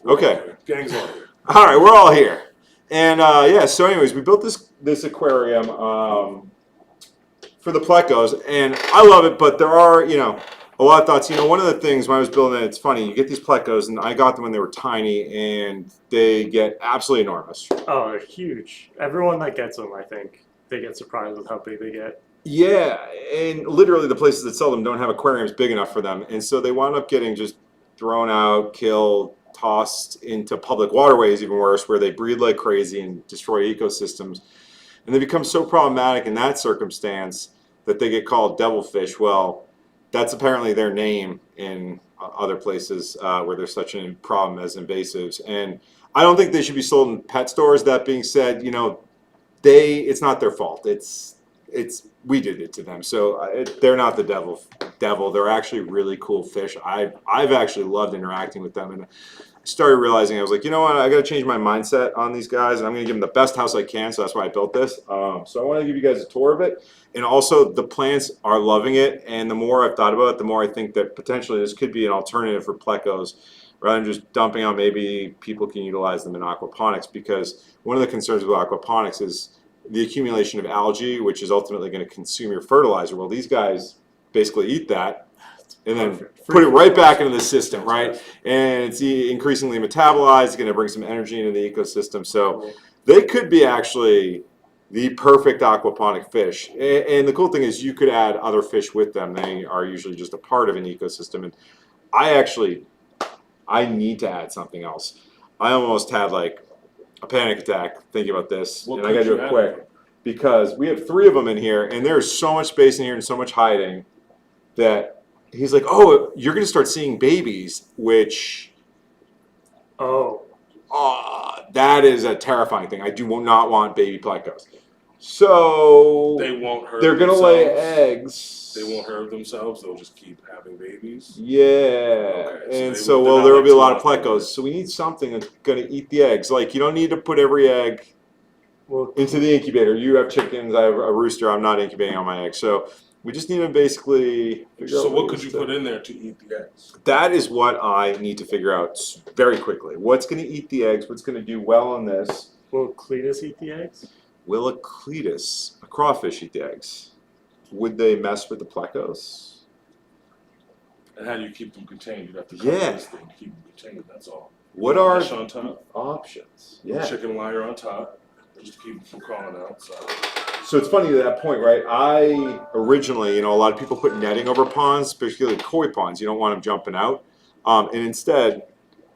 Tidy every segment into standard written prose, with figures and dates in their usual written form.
Okay. Gang's all here. All right, we're all here. And yeah, so anyways, we built this aquarium for the Plecos, and I love it, but there are, a lot of thoughts. One of the things when I was building it, it's funny, you get these Plecos, and I got them when they were tiny, and they get absolutely enormous. Oh, they're huge. Everyone that gets them, I think, they get surprised with how big they get. Yeah, and literally the places that sell them don't have aquariums big enough for them, and so they wound up getting just thrown out, killed, tossed into public waterways, even worse, where they breed like crazy and destroy ecosystems. And they become so problematic in that circumstance that they get called devilfish. Well, that's apparently their name in other places where there's such a problem as invasives. And I don't think they should be sold in pet stores. That being said, it's not their fault. We did it to them, so they're not the devil. They're actually really cool fish. I've actually loved interacting with them, and I started realizing I was like, you know what, I got to change my mindset on these guys, and I'm going to give them the best house I can. So that's why I built this. So I want to give you guys a tour of it, and also the plants are loving it. And the more I've thought about it, the more I think that potentially this could be an alternative for plecos, rather than just dumping out. Maybe people can utilize them in aquaponics, because one of the concerns with aquaponics is the accumulation of algae, which is ultimately going to consume your fertilizer. Well, these guys basically eat that and then put it right back into the system, right? And it's increasingly metabolized. It's going to bring some energy into the ecosystem. So they could be actually the perfect aquaponic fish. And the cool thing is you could add other fish with them. They are usually just a part of an ecosystem. And I need to add something else. I almost had like a panic attack thinking about this, and I gotta do it quick because we have 3 of them in here, and there's so much space in here and so much hiding that he's like, "Oh, you're gonna start seeing babies," which, that is a terrifying thing. I do not want baby plecos. So they won't hurt. They're gonna lay eggs. They won't hurt themselves. They'll just keep having babies. Yeah, okay, and so there will be a lot of plecos. So we need something that's gonna eat the eggs. Like, you don't need to put every egg into the incubator. You have chickens. I have a rooster. I'm not incubating on my eggs. So we just need to basically figure out. So what could you put in there to eat the eggs? That is what I need to figure out very quickly. What's gonna eat the eggs? What's gonna do well on this? Will Cletus eat the eggs? Will a Cletus, a crawfish, eat the eggs? Would they mess with the plecos? And how do you keep them contained? You have to cover this thing to keep them contained. That's all. What are on top? Options? Yeah. Chicken wire on top, just to keep them from crawling out. So it's funny to that point, right? I originally, a lot of people put netting over ponds, particularly koi ponds. You don't want them jumping out. And instead,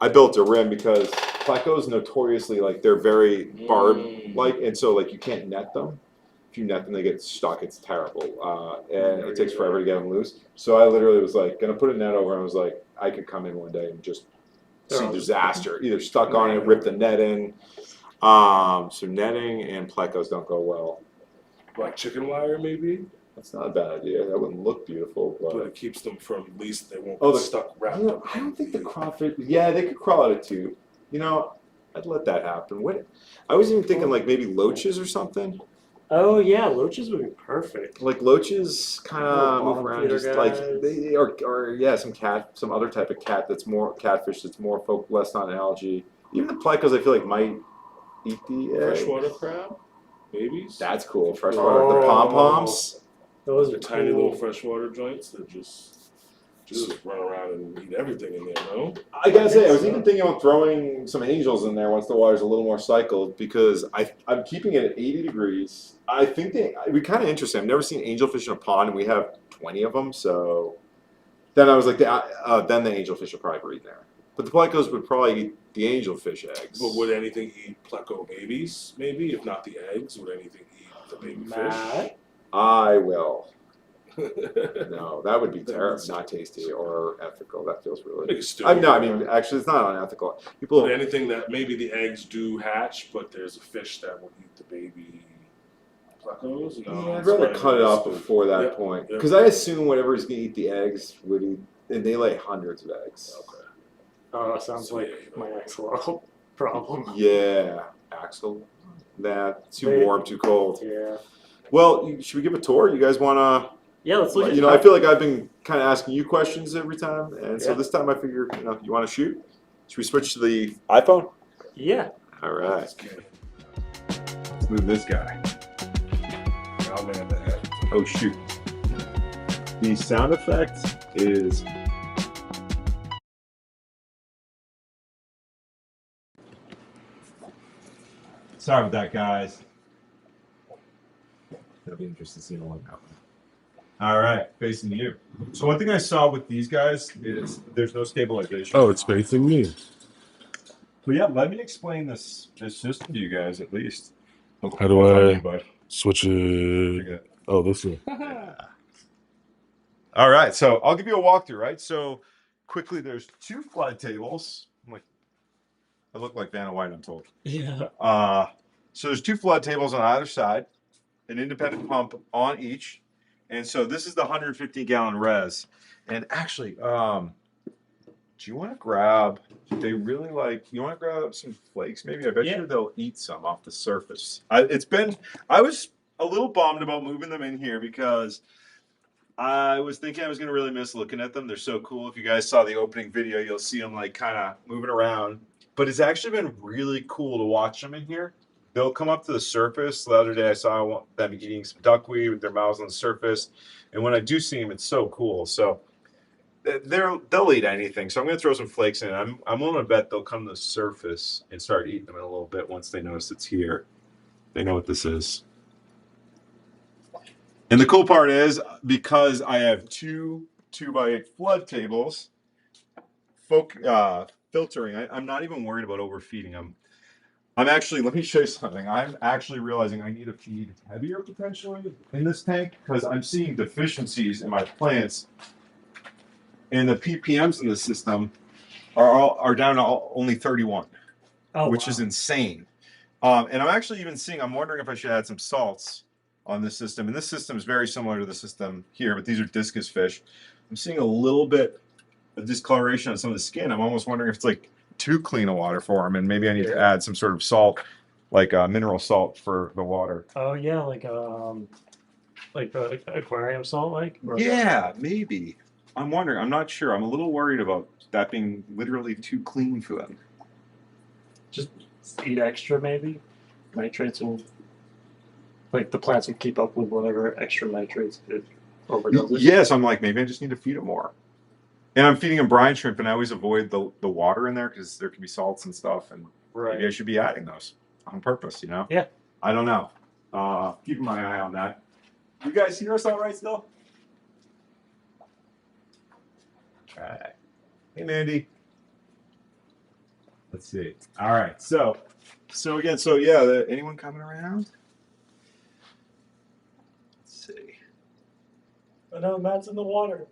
I built a rim because plecos notoriously, they're very barb-like, and so you can't net them. If you net them, they get stuck. It's terrible, and it takes forever to get them loose. So I literally was gonna put a net over, and I was like, I could come in one day and just see disaster. Either stuck on it, rip the net in. So netting and plecos don't go well. Like chicken wire, maybe? That's not a bad idea. That wouldn't look beautiful, but it keeps them from, at least they won't get stuck wrapped up. I don't think the crawfish. Yeah, they could crawl out a tube. I'd let that happen. I was even thinking maybe loaches or something. Oh yeah, loaches would be perfect. Loaches kind of move around, just they some other type of catfish that's more focused on algae. Even the plecos, I feel might eat the eggs. Freshwater crab, babies. That's cool. Freshwater, the pom poms. Those are tiny little freshwater joints that just run around and eat everything in there, no? I gotta say, I was even thinking about throwing some angels in there once the water's a little more cycled, because I'm keeping it at 80 degrees. I think it'd be kind of interesting. I've never seen angelfish in a pond, and we have 20 of them, so then I was like, then the angelfish will probably breed there. But the plecos would probably eat the angelfish eggs. But would anything eat pleco babies, maybe? If not the eggs, would anything eat the baby fish? I will. No, that would be terrible, not tasty or ethical. That feels really. Actually, it's not unethical. But anything that maybe the eggs do hatch, but there's a fish that will eat the baby plecos. No, I'd rather cut it off before that point, because I assume whatever is going to eat the eggs would eat, and they lay hundreds of eggs. Okay. Oh, that sounds like my axolotl problem. Yeah, Axel. Too warm, too cold. Yeah. Well, should we give a tour? You guys want to? Yeah, let's look at it. I feel like I've been kind of asking you questions every time, and so this time I figured, you want to shoot? Should we switch to the iPhone? Yeah. All right. Let's get it. Let's move this guy. I'll land that. Oh shoot. The sound effect is sorry about that, guys. That'll be interesting to see one now. All right, facing you. So one thing I saw with these guys is there's no stabilization. Oh, it's facing me. But yeah, let me explain this system to you guys at least. How do That's on I you, bud. switch it? Oh, this one. All right, so I'll give you a walkthrough, right? So quickly, there's 2 flood tables. I look like Vanna White, I'm told. Yeah. So there's 2 flood tables on either side, an independent pump on each. And so this is the 150-gallon res. And actually, do you want to grab, they really like, you want to grab some flakes maybe? I bet you they'll eat some off the surface. I was a little bummed about moving them in here because I was thinking I was going to really miss looking at them. They're so cool. If you guys saw the opening video, you'll see them like kind of moving around. But it's actually been really cool to watch them in here. They'll come up to the surface. The other day I saw them eating some duckweed with their mouths on the surface. And when I do see them, it's so cool. So they'll eat anything. So I'm going to throw some flakes in. I'm willing to bet they'll come to the surface and start eating them in a little bit once they notice it's here. They know what this is. And the cool part is, because I have 2 2x8 flood tables, filtering, I'm not even worried about overfeeding them. I'm actually, let me show you something. I'm actually realizing I need to feed heavier potentially in this tank because I'm seeing deficiencies in my plants. And the ppms in the system are down to only 31, which is insane. And I'm actually even seeing, I'm wondering if I should add some salts on this system. And this system is very similar to the system here, but these are discus fish. I'm seeing a little bit of discoloration on some of the skin. I'm almost wondering if it's like too clean of water for them, and maybe I need to add some sort of salt, like mineral salt for the water. Oh yeah, like the aquarium salt, like. Yeah, maybe. I'm wondering. I'm not sure. I'm a little worried about that being literally too clean for them. Just eat extra, maybe nitrates, and like the plants will keep up with whatever extra nitrates it overdoses. Yes, I'm like, maybe I just need to feed it more. And I'm feeding them brine shrimp, and I always avoid the water in there because there can be salts and stuff, and maybe I should be adding those on purpose, you know? Yeah. I don't know. Keeping my eye on that. You guys hear us all right still? All right. Hey, Mandy. Let's see. All right. So again, yeah, anyone coming around? Let's see. I know Matt's in the water.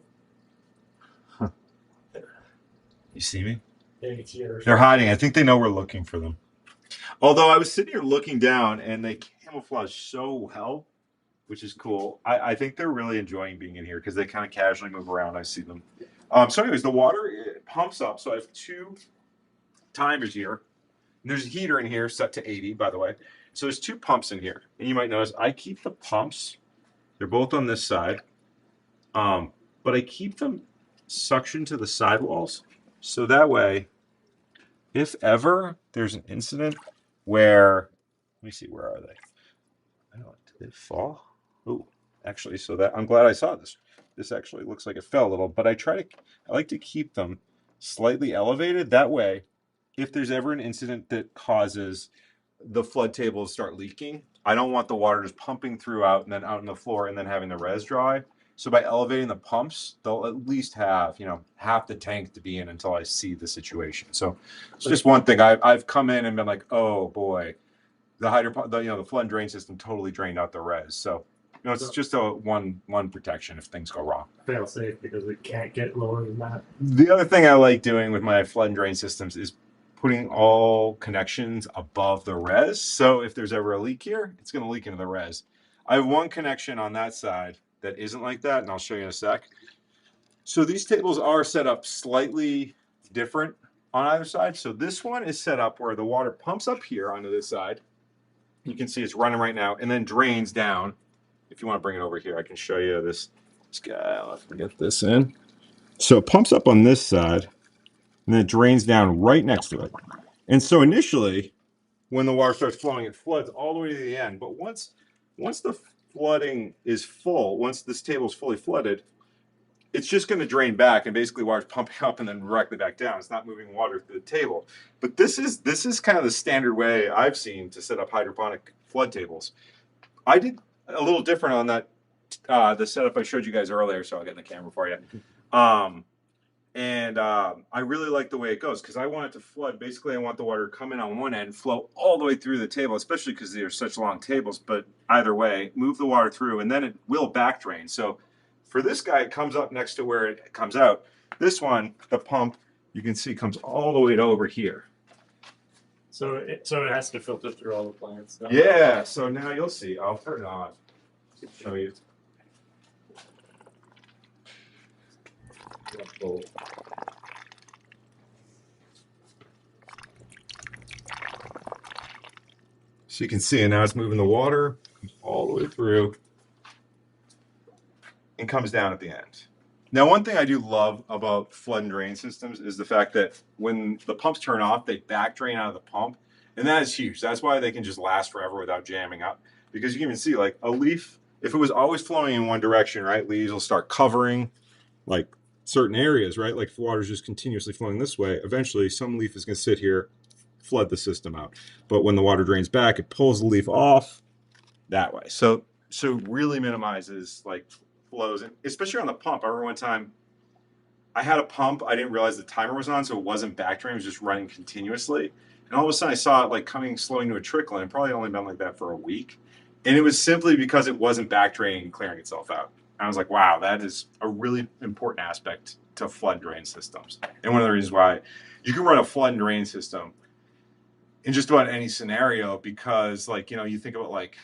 You see me? Yeah, it's here. They're hiding. I think they know we're looking for them. Although I was sitting here looking down, and they camouflage so well, which is cool. I think they're really enjoying being in here because they kind of casually move around. I see them. So anyways, the water, it pumps up. So I have 2 timers here. And there's a heater in here set to 80, by the way. So there's 2 pumps in here. And you might notice I keep the pumps. They're both on this side. But I keep them suctioned to the sidewalls. So that way, if ever there's an incident where, let me see, where are they? I don't know, did they fall? Oh, actually, so that, I'm glad I saw this. This actually looks like it fell a little, but I like to keep them slightly elevated. That way, if there's ever an incident that causes the flood table to start leaking, I don't want the water just pumping throughout and then out on the floor and then having the res dry. So by elevating the pumps, they'll at least have, half the tank to be in until I see the situation. So it's just one thing. I've come in and been like, oh boy, the flood and drain system totally drained out the res. So it's just a one protection if things go wrong. Fail safe because we can't get lower than that. The other thing I like doing with my flood and drain systems is putting all connections above the res. So if there's ever a leak here, it's going to leak into the res. I have one connection on that side that isn't like that, and I'll show you in a sec. So these tables are set up slightly different on either side. So this one is set up where the water pumps up here onto this side. You can see it's running right now and then drains down. If you want to bring it over here, I can show you this guy. I'll have to get this in. So it pumps up on this side and then it drains down right next to it. And so initially, when the water starts flowing, it floods all the way to the end. But once the flooding is full, once this table is fully flooded, it's just going to drain back, and basically water's pumping up and then directly back down. It's not moving water through the table. But this is kind of the standard way I've seen to set up hydroponic flood tables. I did a little different on that the setup I showed you guys earlier, so I'll get in the camera for you. I really like the way it goes because I want it to flood. Basically, I want the water to come in on one end, flow all the way through the table, especially because they're such long tables. But either way, move the water through, and then it will back drain. So for this guy, it comes up next to where it comes out. This one, the pump, you can see comes all the way to over here. So it has to filter through all the plants. No? Yeah, so now you'll see. I'll turn it on. Show you. So you can see, and now it's moving the water all the way through and comes down at the end. Now, one thing I do love about flood and drain systems is the fact that when the pumps turn off, they back drain out of the pump. And that is huge. That's why they can just last forever without jamming up. Because you can even see, like, a leaf, if it was always flowing in one direction, right, leaves will start covering, like, certain areas, right? Like, if water is just continuously flowing this way, eventually some leaf is going to sit here, flood the system out. But when the water drains back, it pulls the leaf off that way. So really minimizes, like, flows, and especially on the pump. I remember one time I had a pump, I didn't realize the timer was on, so it wasn't back draining, it was just running continuously. And all of a sudden I saw it like coming slowing to a trickle, and it probably only been like that for a week. And it was simply because it wasn't back draining and clearing itself out. And I was like, wow, that is a really important aspect to flood drain systems. And one of the reasons why you can run a flood and drain system in just about any scenario, because, like, you know, you think about like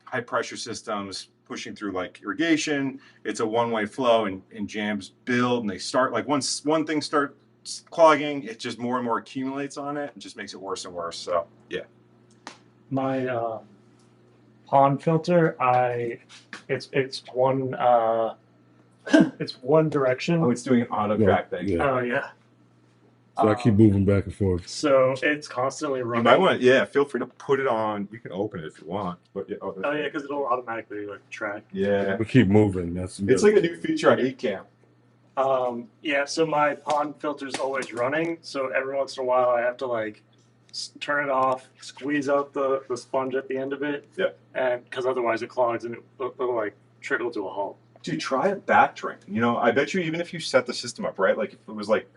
high pressure systems pushing through like irrigation, it's a one-way flow, and jams build, and they start, like, once one thing starts clogging, it just more and more accumulates on it and just makes it worse and worse. So yeah. My pond filter, it's one it's one direction. Oh, it's doing an auto track thing. Yeah. Oh yeah. So I keep moving back and forth. So it's constantly You running. might want to, yeah, feel free to put it on. You can open it if you want. But yeah, Oh yeah, because it'll automatically like track. yeah. We keep moving. That's It's like a new feature on eCam. Yeah, so my pond filter's always running, so every once in a while I have to like turn it off, squeeze out the sponge at the end of it. Yeah. And because otherwise it clogs and it'll like trickle to a halt. Dude, try a back drain. You know, I bet you even if you set the system up right, like if it was like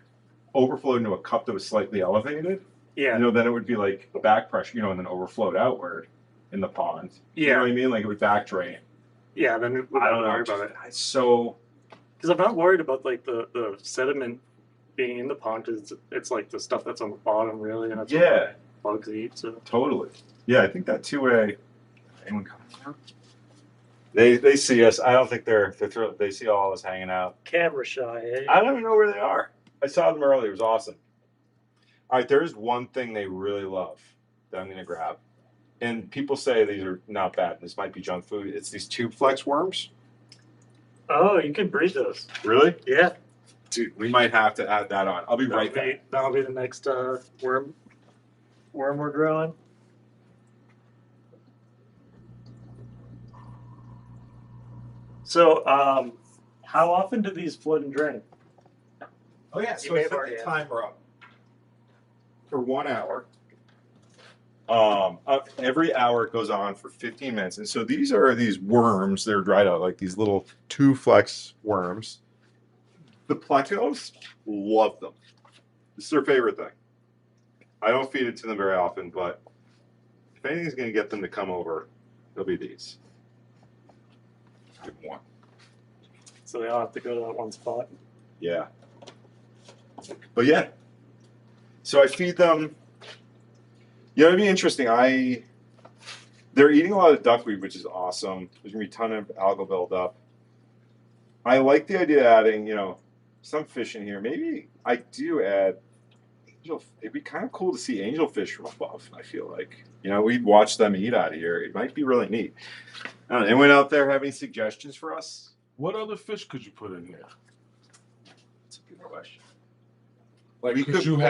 overflowed into a cup that was slightly elevated, Yeah. you know, then it would be like back pressure, you know, and then overflowed outward in the pond. You know Yeah. what I mean? Like it would back drain. Yeah, then we I don't know. worry about it. It's so Because I'm not worried about like the sediment being in the pond, because it's like the stuff that's on the bottom really, and that's yeah, what bugs eat. So totally. Yeah, I think that two-way. Anyone coming out? They see us. I don't think they're thrilled. They see all of us hanging out. camera shy, eh? I don't even know where they are. I saw them earlier. It was awesome. All right, there's one thing they really love that I'm going to grab. And people say these are not bad. This might be junk food. It's these tube flex worms. Oh, you can breed those. Really? Yeah. Dude, we might have to add that on. I'll be right back. That'll be the next worm we're growing. So, how often do these flood and drain? Oh, yeah. You So may I have set already the had. timer up for 1 hour. Every hour it goes on for 15 minutes. And so these are these worms. They're dried out, like these little two-flex worms. The Plecos love them. It's their favorite thing. I don't feed it to them very often, but if anything's going to get them to come over, it'll be these. Give them one. So they all have to go to that one spot. Yeah. But yeah. So I feed them. You know, it'd be interesting. They're eating a lot of duckweed, which is awesome. There's gonna be a ton of algal buildup. I like the idea of adding, you know, some fish in here. Maybe I do add angel. It'd be kind of cool to see angelfish from above. I feel like, you know, we'd watch them eat out of here. It might be really neat. I don't know, anyone out there have any suggestions for us? What other fish could you put in there? That's a good question. Like, We could you put-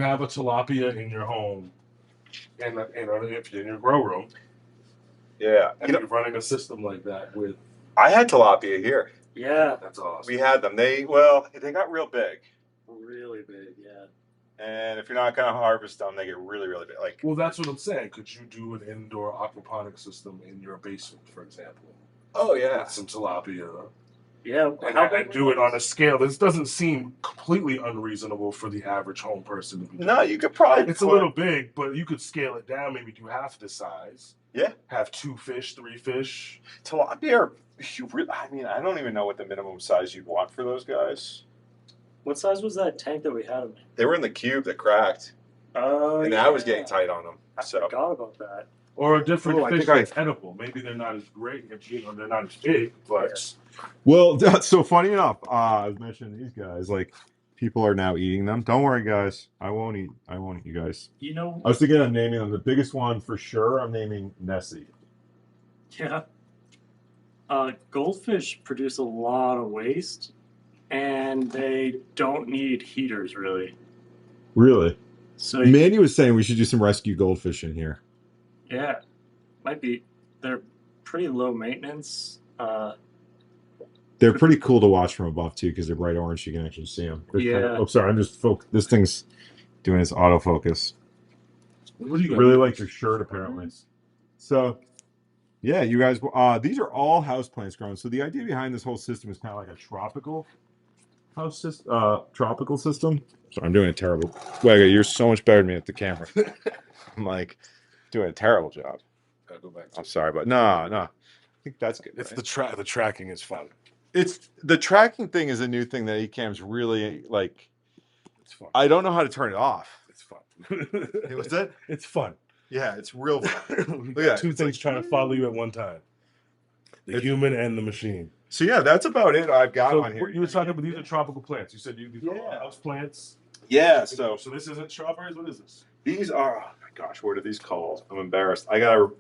have a tilapia in your home, and if you're in your grow room, Yeah. and you're running a system like that with? I had tilapia here. Yeah, That's awesome. We had them. They got real big. really big. Yeah. And if you're not going to harvest them, they get really, really big. Like, Well, that's what I'm saying. Could you do an indoor aquaponics system in your basement, for example? oh yeah, With some tilapia. Yeah. And do it on a scale. This doesn't seem completely unreasonable for the average home person to be doing. no, you could probably. It's a little big, but you could scale it down. Maybe do half the size. Yeah. Have 2 fish, 3 fish. Tilapia. I mean, I don't even know what the minimum size you'd want for those guys. What size was that tank that we had them in? They were in the cube that cracked, Oh, and I was getting tight on them. I So forgot about that. Or a different I fish think I- that's edible. Maybe they're not as great. They're not as big, but well, so funny enough, I was mentioning these guys. Like, people are now eating them. Don't worry, guys. I won't eat you guys. You know. I was thinking of naming them. The biggest one for sure, I'm naming Nessie. Yeah. Goldfish produce a lot of waste, and they don't need heaters really. Really? So Mandy was saying we should do some rescue goldfish in here. yeah, might be. They're pretty low maintenance. They're pretty cool to watch from above too, because they're bright orange. You can actually see them. Yeah. Oh, sorry. I'm just This thing's doing its autofocus. what do you got? Really like your shirt, apparently. So, yeah, you guys. These are all house plants grown. So the idea behind this whole system is kind of like a tropical house system. Tropical system. So I'm doing a terrible. Wait, you're so much better than me at the camera. I'm like doing a terrible job. Gotta go back. I'm sorry, but no. I think that's good. It's right? the tracking is fun. It's the tracking thing is a new thing that Ecamm's really like. It's fun. I don't know how to turn it off. It's fun. What's that? It's fun. Yeah, it's real fun. Look at 2 things trying to follow you at one time: the human and the machine. So yeah, that's about it. I've got So on here. you were talking about these are tropical plants. You said you call Yeah. house plants. Yeah. So this isn't strawberries. What is this? These are. Oh my gosh, what are these called? I'm embarrassed. I gotta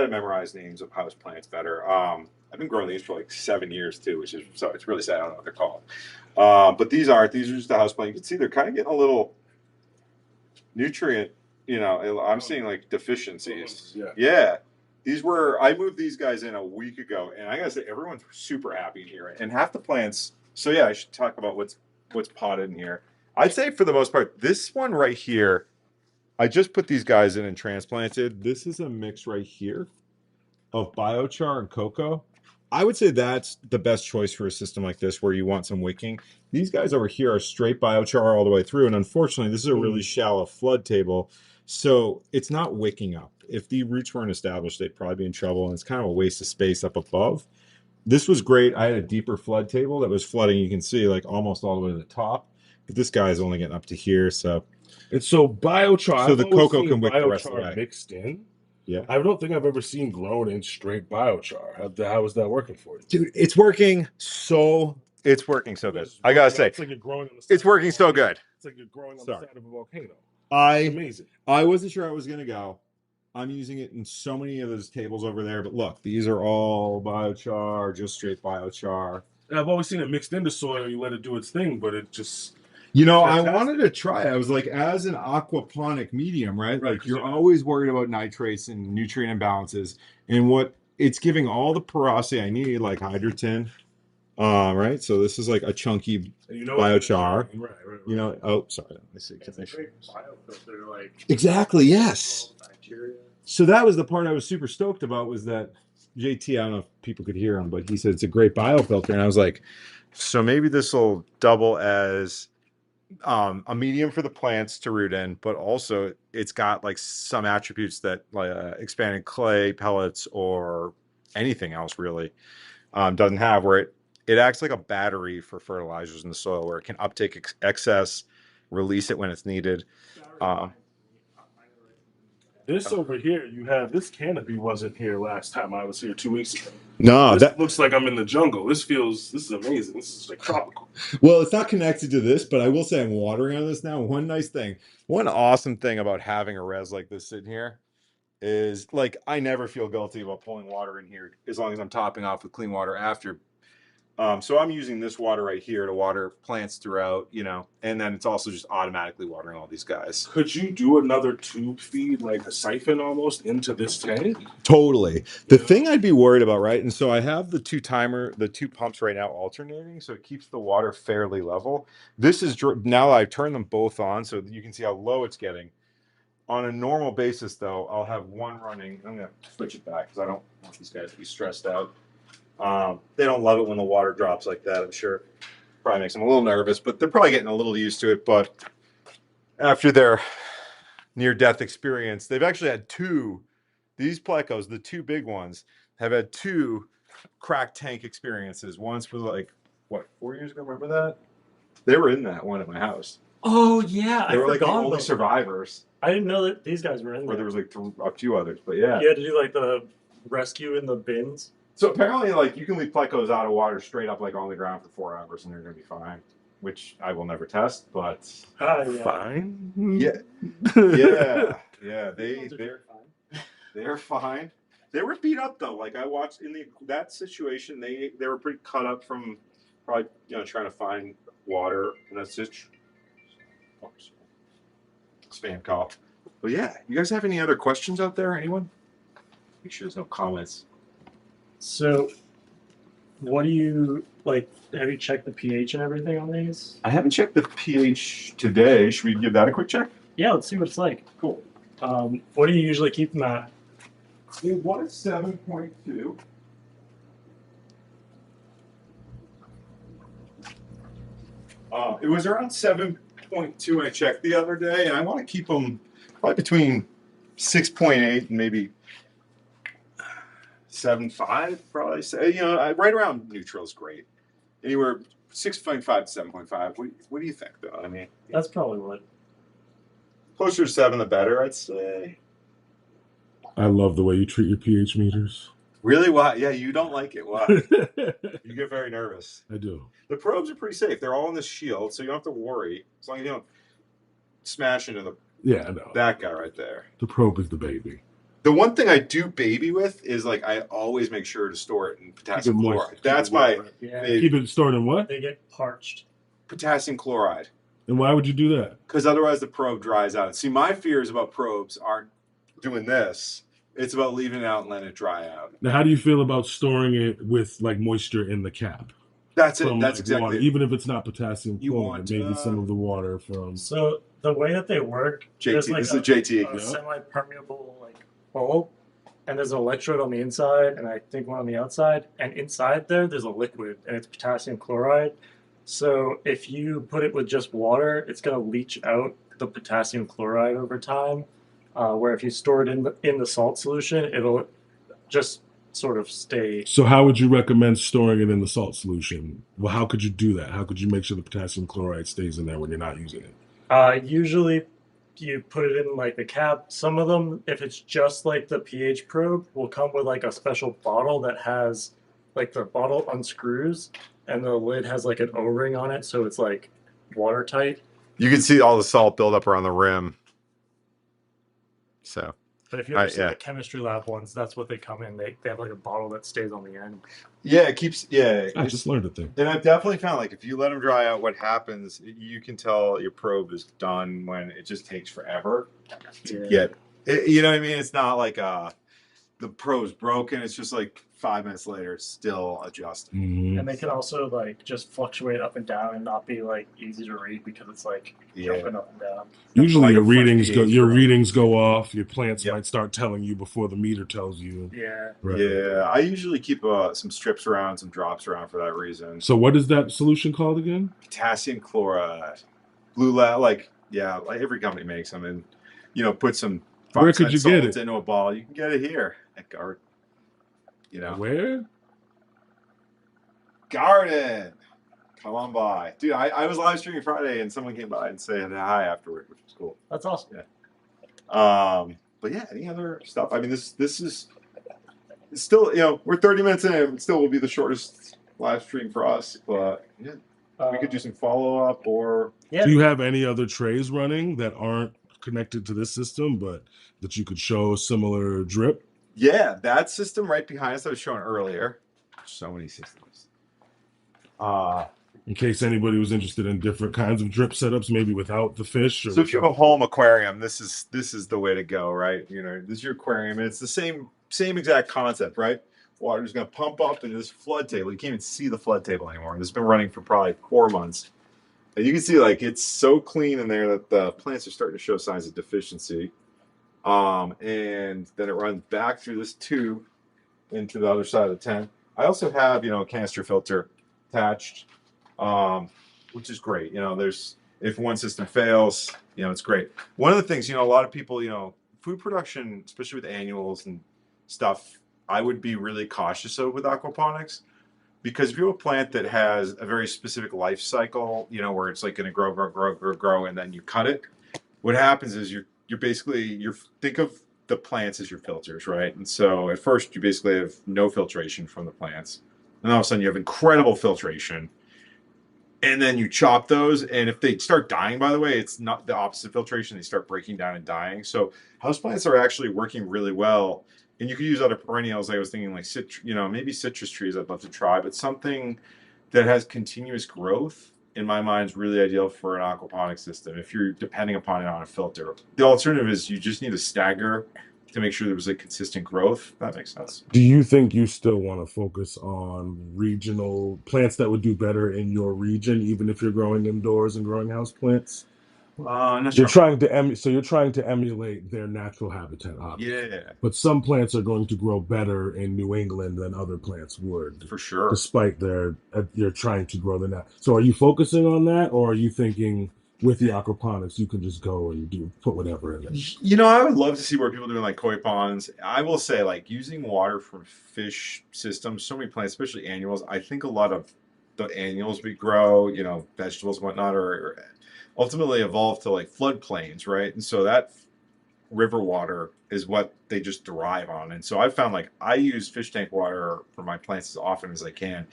memorize names of house plants better. I've been growing these for like 7 years too, which is so it's really sad. I don't know what they're called. But these are just a house plant. You can see they're kind of getting a little nutrient. I'm seeing like deficiencies. Yeah. I moved these guys in a week ago, and I gotta say everyone's super happy in here. And half the plants. So yeah, I should talk about what's potted in here. I'd say for the most part, this one right here, I just put these guys in and transplanted. This is a mix right here of biochar and cocoa. I would say that's the best choice for a system like this where you want some wicking. These guys over here are straight biochar all the way through, and unfortunately, this is a really shallow flood table, so it's not wicking up. If the roots weren't established, they'd probably be in trouble, and it's kind of a waste of space up above. This was great. I had a deeper flood table that was flooding. You can see like almost all the way to the top, but this guy's only getting up to here, so. And so biochar. So the cocoa can wick the rest of the biochar way. mixed in. Yeah. I don't think I've ever seen grown in straight biochar. How is that working for you? Dude, it's working so good. I gotta say, It's like you're growing on the side it's working so good. It's like you're growing on Sorry. the side of a volcano. I Amazing. wasn't sure I was gonna go. I'm using it in so many of those tables over there, but look, these are all biochar, just straight biochar. And I've always seen it mixed into soil. You let it do its thing, but it just. I Fantastic. wanted to try it. I was like, as an aquaponic medium, right? Right, Like 'cause you're you're- always worried about nitrates and nutrient imbalances, and what it's giving all the porosity I need, like hydrogen. Right. So this is like a chunky biochar. Right. Oh, sorry. Let me see. It's a great biofilter, like Exactly. Yes. bacteria. So that was the part I was super stoked about, was that JT, I don't know if people could hear him, but he said it's a great biofilter. And I was like, so maybe this will double as a medium for the plants to root in, but also it's got like some attributes that expanded clay pellets or anything else really doesn't have, where it acts like a battery for fertilizers in the soil, where it can uptake excess, release it when it's needed. This over here, you have this canopy wasn't here last time I was here 2 weeks ago. No, This looks like I'm in the jungle. This is amazing. This is like tropical. well, it's not connected to this, but I will say I'm watering on this now. One awesome thing about having a res like this sitting here is, like, I never feel guilty about pulling water in here as long as I'm topping off with clean water after. So I'm using this water right here to water plants throughout, and then it's also just automatically watering all these guys. Could you do another tube feed, like a siphon almost, into this tank? Totally. The thing I'd be worried about, right? And so I have the two pumps right now alternating, so it keeps the water fairly level. This is now I've turned them both on, so you can see how low it's getting. On a normal basis, though, I'll have one running. I'm gonna switch it back because I don't want these guys to be stressed out. They don't love it when the water drops like that. I'm sure probably makes them a little nervous, but they're probably getting a little used to it. But after their near-death experience, they've actually had these plecos, the two big ones, have had two cracked tank experiences. Once was like, 4 years ago? Remember that? They were in that one at my house. Oh yeah, They I were like the forgot only about that. survivors. I didn't know that these guys were in Or there. there was like a few others, but yeah. You had to do like the rescue in the bins. So apparently, like, you can leave plecos out of water straight up, like on the ground for 4 hours, and they're gonna be fine. Which I will never test, but Ah, yeah. Fine. yeah, they're fine. They were beat up though. Like I watched in that situation, they were pretty cut up from probably trying to find water, and that's just spam call. But yeah, you guys have any other questions out there? Anyone? Make sure there's no comments. So, what do you like? Have you checked the pH and everything on these? I haven't checked the pH today. Should we give that a quick check? Yeah, let's see what it's like. Cool. What do you usually keep them at? It was 7.2. It was around 7.2 I checked the other day, and I want to keep them probably between 6.8 and maybe 7.5. Probably say right around neutral is great. Anywhere 6.5 to 7.5. What do you think, though? I mean, That's probably what. closer to 7 the better, I'd say. I love the way you treat your pH meters. Really? Why? Yeah, you don't like it. Why? You get very nervous. I do. The probes are pretty safe. They're all in the shield, so you don't have to worry. As long as you don't smash into Yeah, I know. that guy right there. The probe is the baby. The one thing I do baby with is like I always make sure to store it in potassium Keep it moist. chloride. That's my Yeah, Keep it stored in what? they get parched. potassium chloride. And why would you do that? Because otherwise the probe dries out. See, my fears about probes aren't doing this. It's about leaving it out and letting it dry out. Now, how do you feel about storing it with like moisture in the cap? That's it. From, That's like, exactly water, it. even if it's not potassium You chloride, want, maybe some of the water from. So the way that they work, there's JT. like This is a JT. a semi-permeable like bulb, and there's an electrode on the inside, and I think one on the outside. And inside there's a liquid, and it's potassium chloride. So if you put it with just water, it's gonna leach out the potassium chloride over time. Where if you store it in the salt solution, it'll just sort of stay. So, how would you recommend storing it in the salt solution? Well, how could you do that? How could you make sure the potassium chloride stays in there when you're not using it? Usually, you put it in like the cap. Some of them, if it's just like the pH probe, will come with like a special bottle that has like the bottle unscrews and the lid has like an O-ring on it, so it's like watertight. You can see all the salt build up around the rim. So But if you ever see yeah. the chemistry lab ones, that's what they come in. They have like a bottle that stays on the end. yeah, it keeps I just learned a thing. And I've definitely found like if you let them dry out, what happens? You can tell your probe is done when it just takes forever to get. You know what I mean? It's not like the probe's broken. It's just like 5 minutes later, it's still adjusting. Mhm. And they can also like just fluctuate up and down and not be like easy to read because it's like jumping up and down. Usually Like your a fresh readings pH go off. Your plants Yep. might start telling you before the meter tells you. Yeah. Right. Yeah, I usually keep some strips around, some drops around for that reason. So what is that solution called again? Potassium chloride, blue lab, like every company makes them, and put some. Where could you get salt it? into a ball? You can get it here at Gardin. Where? Gardin. Come on by, dude. I was live streaming Friday, and someone came by and said hi afterward, which was cool. That's awesome. But yeah, any other stuff? I mean, this is it's still we're 30 minutes in. It still will be the shortest live stream for us, but yeah, we could do some follow up or. Yeah. Do you have any other trays running that aren't connected to this system, but that you could show a similar drip? Yeah, that system right behind us that I was showing earlier. So many systems. In case anybody was interested in different kinds of drip setups, maybe without the fish. Or So if you have a home aquarium, this is the way to go, right? You know, this is your aquarium, and it's the same exact concept, right? Water's going to pump up into this flood table. You can't even see the flood table anymore. This has been running for probably 4 months, and you can see like it's so clean in there that the plants are starting to show signs of deficiency. And then it runs back through this tube into the other side of the tank. I also have, a canister filter attached, which is great. There's if one system fails, it's great. One of the things, a lot of people, food production, especially with annuals and stuff, I would be really cautious of with aquaponics, because if you have a plant that has a very specific life cycle, where it's like going to grow, and then you cut it, what happens is you're think of the plants as your filters, right? And so at first you basically have no filtration from the plants, and all of a sudden you have incredible filtration, and then you chop those, and if they start dying, by the way, it's not the opposite filtration, they start breaking down and dying. So houseplants are actually working really well, and you could use other perennials. I was thinking like maybe citrus trees I'd love to try, but something that has continuous growth in my mind is really ideal for an aquaponics system if you're depending upon it on a filter. The alternative is you just need a stagger to make sure there was a consistent growth. That makes sense. do you think you still want to focus on regional plants that would do better in your region, even if you're growing indoors and growing house plants? Not You're sure. trying to so you're trying to emulate their natural habitat, obviously. Yeah, But some plants are going to grow better in New England than other plants would, for sure. despite you're trying to grow the nat. So are you focusing on that, or are you thinking with the aquaponics you can just go and put whatever in it? I would love to see where people are doing like koi ponds. I will say, like, using water from fish systems, so many plants, especially annuals. I think a lot of the annuals we grow, vegetables and whatnot, or ultimately evolve to like floodplains, right? And so that river water is what they just derive on. And so I've found like I use fish tank water for my plants as often as I can.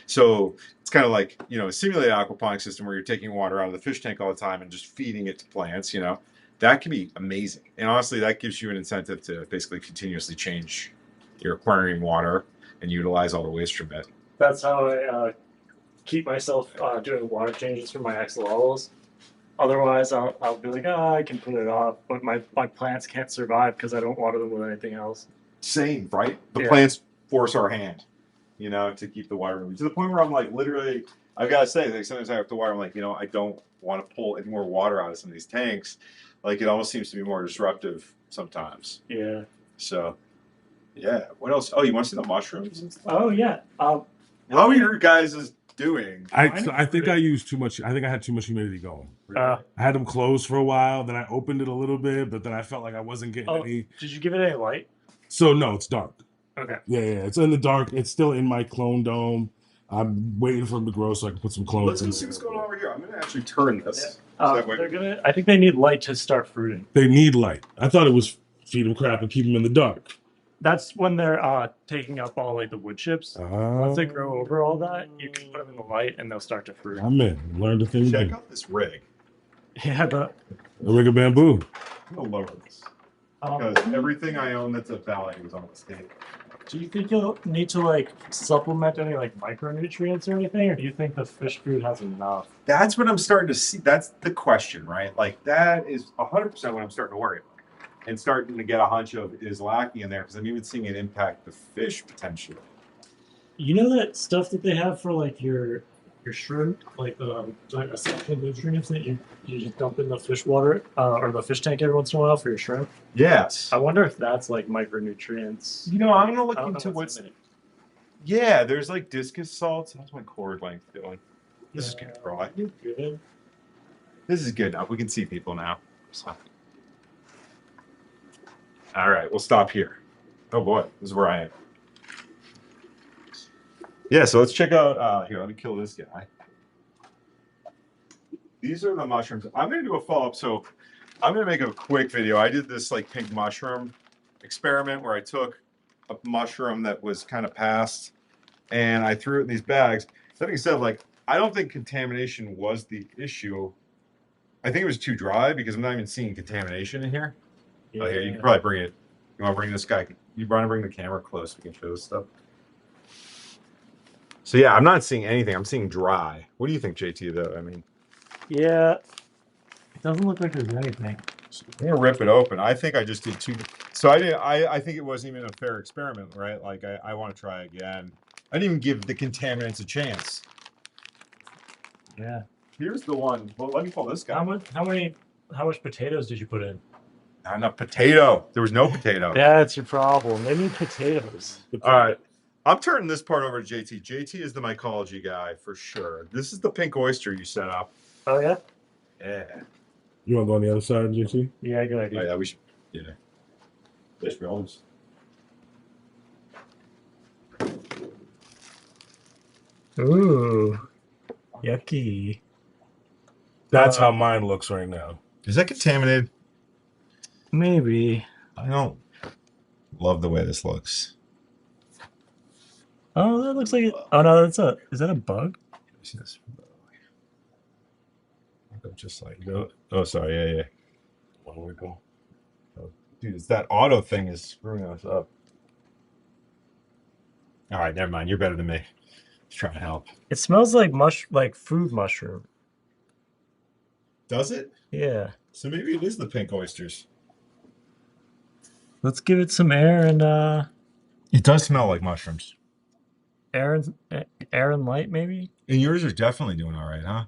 So it's kind of like, a simulated aquaponics system where you're taking water out of the fish tank all the time and just feeding it to plants, that can be amazing. And honestly, that gives you an incentive to basically continuously change your aquarium water and utilize all the waste from it. That's how I keep myself doing water changes for my axolotls. Otherwise, I'll be like, I can put it off, but my plants can't survive because I don't water them with anything else. Same, right? The Yeah. plants force our hand, to keep the water moving. To the point where I'm like, literally, I've got to say, like, sometimes I have to water. I'm like, I don't want to pull any more water out of some of these tanks. Like, it almost seems to be more disruptive sometimes. Yeah. So, yeah. What else? Oh, you want to see the mushrooms and stuff? Oh yeah. How are your guys doing? I think I used too much. I think I had too much humidity going. I had them closed for a while. Then I opened it a little bit, but then I felt like I wasn't getting any. Did you give it any light? So no, it's dark. Okay. Yeah, it's in the dark. It's still in my clone dome. I'm waiting for them to grow so I can put some clones Let's in. go see what's going on over here. I'm going to actually turn this. I think they need light to start fruiting. They need light. I thought it was feed them crap and keep them in the dark. That's when they're taking up all like the wood chips. Once they grow over all that, you can put them in the light and they'll start to fruit. I'm in. Learned a thing. Check out this rig. Yeah, but a rig of bamboo. I'm going to lower this. Because everything I own that's a ballet was on mistake. Do you think you'll need to like supplement any like micronutrients or anything, or do you think the fish food has enough? That's what I'm starting to see. That's the question, right? Like, that is 100% what I'm starting to worry about. And starting to get a hunch of is lacking in there, because I'm even seeing it impact the fish potentially. You know that stuff that they have for like your shrimp, like essential nutrients that you just dump in the fish water or the fish tank every once in a while for your shrimp? Yes. I wonder if that's like micronutrients. I'm gonna look into what's. Yeah, there's like discus salts. How's my cord length doing? This is good, bro. Good. This is good now. We can see people now. So. All right, we'll stop here. Oh boy, this is where I am. Yeah, so let's check out. Here, let me kill this guy. These are the mushrooms. I'm gonna do a follow-up. So I'm gonna make a quick video. I did this like pink mushroom experiment where I took a mushroom that was kind of past and I threw it in these bags. That being said, like, I don't think contamination was the issue. I think it was too dry because I'm not even seeing contamination in here. Yeah. Oh, here, you can probably bring it. You want to bring this guy? You want to bring the camera close so we can show this stuff? So yeah, I'm not seeing anything. I'm seeing dry. What do you think, JT? Though, I mean, Yeah, it doesn't look like there's anything. I'm gonna rip it open. I think I just did too. So I did. I think it wasn't even a fair experiment, right? Like I want to try again. I didn't even give the contaminants a chance. Yeah. Here's the one. Well, let me pull this guy. How much potatoes did you put in? Not enough potato. There was no potato. That's your problem. They need potatoes. All right. I'm turning this part over to JT. JT is the mycology guy for sure. This is the pink oyster you set up. Oh yeah. Yeah. You want to go on the other side, JT? Yeah, good Oh, idea. yeah, we should. Yeah. Let's be honest. Ooh, yucky. That's how mine looks right now. Is that contaminated? Maybe. I don't love the way this looks. Oh, that looks like it. Oh no, is that a bug? See this? Just like oh, sorry, yeah. Where we go? Oh, dude, it's that auto thing is screwing us up. All right, never mind. You're better than me. Just trying to help. It smells like food mushroom. Does it? Yeah. So maybe it is the pink oysters. Let's give it some air and It does smell like mushrooms. air and light maybe. And yours are definitely doing all right, huh?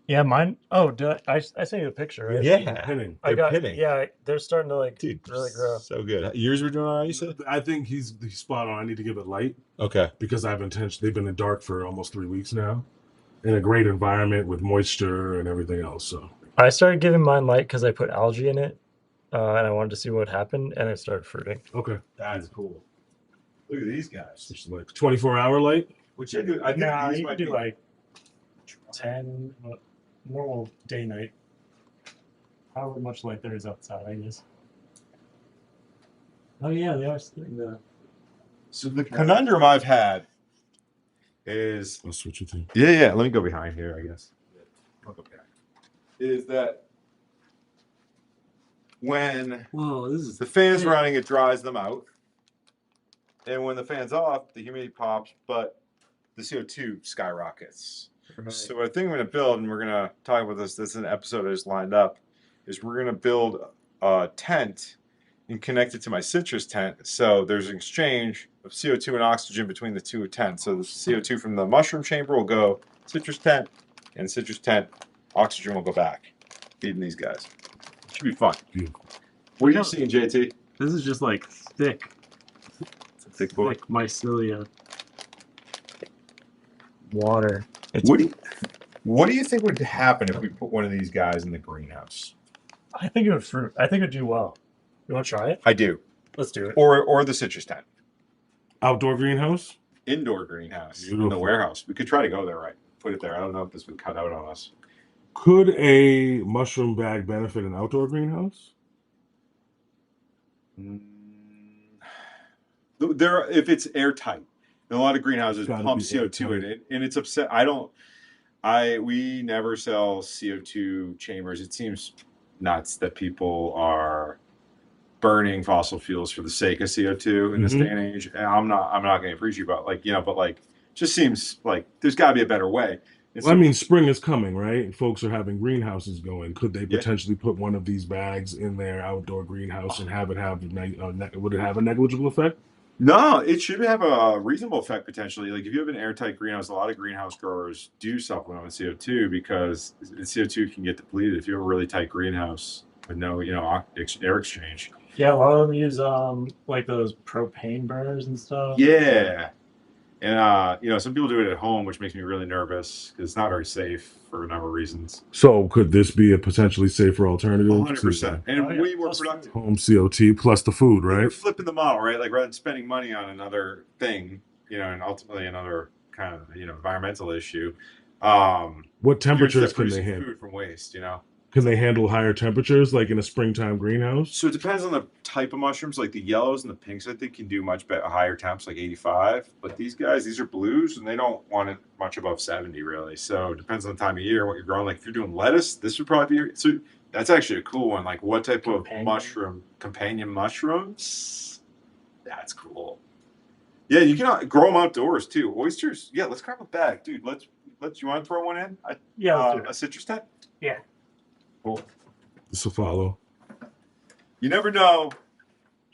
Yeah, mine. Oh, I sent you a picture, right? Yeah. Hitting. I got. pitting. Yeah, they're starting to Dude, really grow. so good. Yours were doing all right, you said? I think he's spot on. I need to give it light Okay. because they've been in dark for almost 3 weeks now, in a great environment with moisture and everything else. So I started giving mine light because I put algae in it, and I wanted to see what happened, and it started fruiting. okay, That's cool. Look at these guys. it's like 24-hour light. Which I do. I think Nah, these you might can be do like 10, normal day night. However much light there is outside, I guess. Oh yeah, they are starting to. So the conundrum I've had is I'll switch with you. yeah. Let me go behind here, I guess. I'll go back. Is that when Whoa, this is the fan's running, it dries them out, and when the fan's off, the humidity pops, but the CO2 skyrockets. right. So I think I'm going to build, and we're going to talk about this. This is an episode I just lined up. Is we're going to build a tent and connect it to my citrus tent. So there's an exchange of CO2 and oxygen between the two tents. So the CO2 from the mushroom chamber will go citrus tent, and citrus tent oxygen will go back, feeding these guys. Should be fun. Beautiful. What are you seeing, JT? This is just like thick. It's a thick boy. Thick mycelia. Water. What do you think would happen if we put one of these guys in the greenhouse? I think it would fruit. I think it would do well. You want to try it? I do. Let's do it. Or the citrus tent. Outdoor greenhouse. Indoor greenhouse in the Beautiful. warehouse. We could try to go there, right? Put it there. I don't know if this would cut out on us. Could a mushroom bag benefit an outdoor greenhouse? There, if it's airtight, and a lot of greenhouses Gotta pump be CO2 in airtight. it, and it's upset. We never sell CO2 chambers. It seems nuts that people are burning fossil fuels for the sake of CO2 in this Mhm. day and age. And I'm not going to preach you about but just seems like there's got to be a better way. And Well, I mean, spring is coming, right? Folks are having greenhouses going. Could they Yeah. potentially put one of these bags in their outdoor greenhouse and have it have would it have a negligible effect? No, it should have a reasonable effect potentially. Like if you have an airtight greenhouse, a lot of greenhouse growers do supplement with CO2 because CO2 can get depleted if you have a really tight greenhouse with no, air exchange. Yeah, a lot of them use like those propane burners and stuff. Yeah. And some people do it at home, which makes me really nervous because it's not very safe for a number of reasons. So could this be a potentially safer alternative? 100%. And Oh, yeah. way more Plus productive. Home CO2 plus the food, You're right? flipping the model, right? Like rather than spending money on another thing, and ultimately another kind of, environmental issue. What temperatures can producing they handle? food from waste, Can they handle higher temperatures, like in a springtime greenhouse? So it depends on the type of mushrooms. Like the yellows and the pinks, I think can do much better, higher temps, like 85. But these are blues, and they don't want it much above 70, really. So it depends on the time of year, what you're growing. Like if you're doing lettuce, this would probably be. So that's actually a cool one. Like what type of companion mushrooms? That's cool. Yeah, you can grow them outdoors too. Oysters. Yeah, let's grab a bag, dude. Let's. You want to throw one in? Yeah, let's do A it. citrus tent. Yeah. Cool. It's a follow. You never know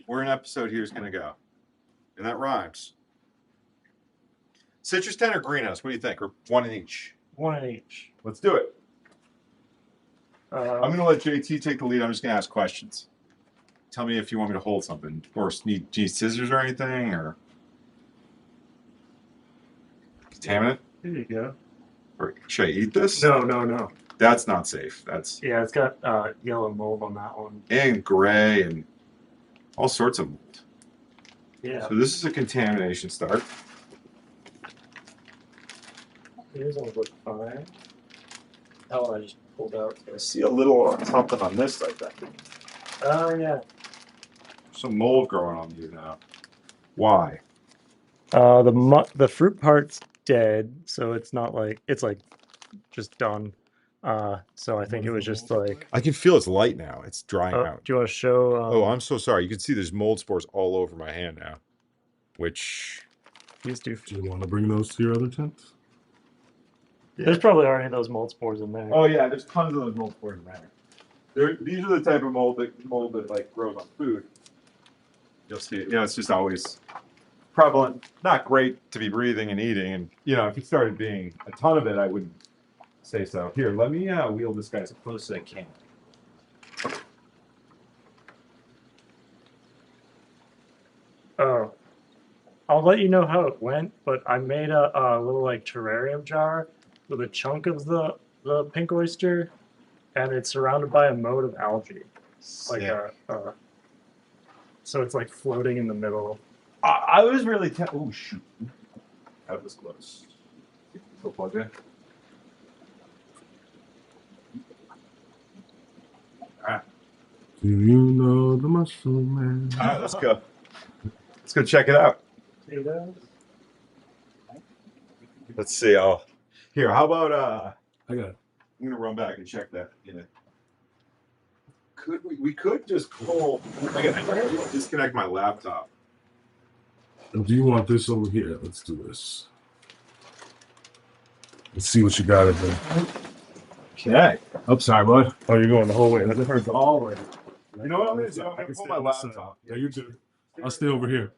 where an episode here is going to go, and that rhymes. Citrus tent or greenhouse? What do you think? Or one in each? One in each. Let's do it. I'm going to let JT take the lead. I'm just going to ask questions. Tell me if you want me to hold something, or need scissors or anything, or contaminant. There you go. Or should I eat this? No. That's not safe. That's Yeah, it's got yellow mold on that one. and gray and all sorts of mold. Yeah. So this is a contamination start. Here's one look fine. Oh, I just pulled out. I see a little something on this, I think. Oh yeah. Some mold growing on you now. Why? The fruit part's dead, so it's not like it's like just done. So I think it was just like. I can feel it's light now. It's drying Oh, out. do you want to show? Oh, I'm so sorry. You can see there's mold spores all over my hand now. Which These do. Do you want to bring those to your other tent? There's probably already those mold spores in there. oh yeah, there's tons of those mold spores in there. These are the type of mold that like grows on food. You'll see it. It's just always prevalent. Not great to be breathing and eating. And if it started being a ton of it, I wouldn't say so. Here, let me wheel this guy as close as I can. Oh, I'll let you know how it went. But I made a little like terrarium jar with a chunk of the pink oyster, and it's surrounded by a moat of algae, like so it's like floating in the middle. I was really oh shoot. That was close. Go plug in. Do you know the mushroom man? All right, let's go. Let's go check it out. Potatoes. Let's see. Here. How about I got it. I'm gonna run back and check that. Could we could just pull? I gotta disconnect my laptop. Do you want this over here? Let's do this. Let's see what you got in there. Okay. Oh, sorry, bud. Oh, you're going the whole way. That hurts all the way. You know what I'm gonna do? I'm I gonna can pull stay my on this side. laptop. Yeah, you're good. I'll stay over here.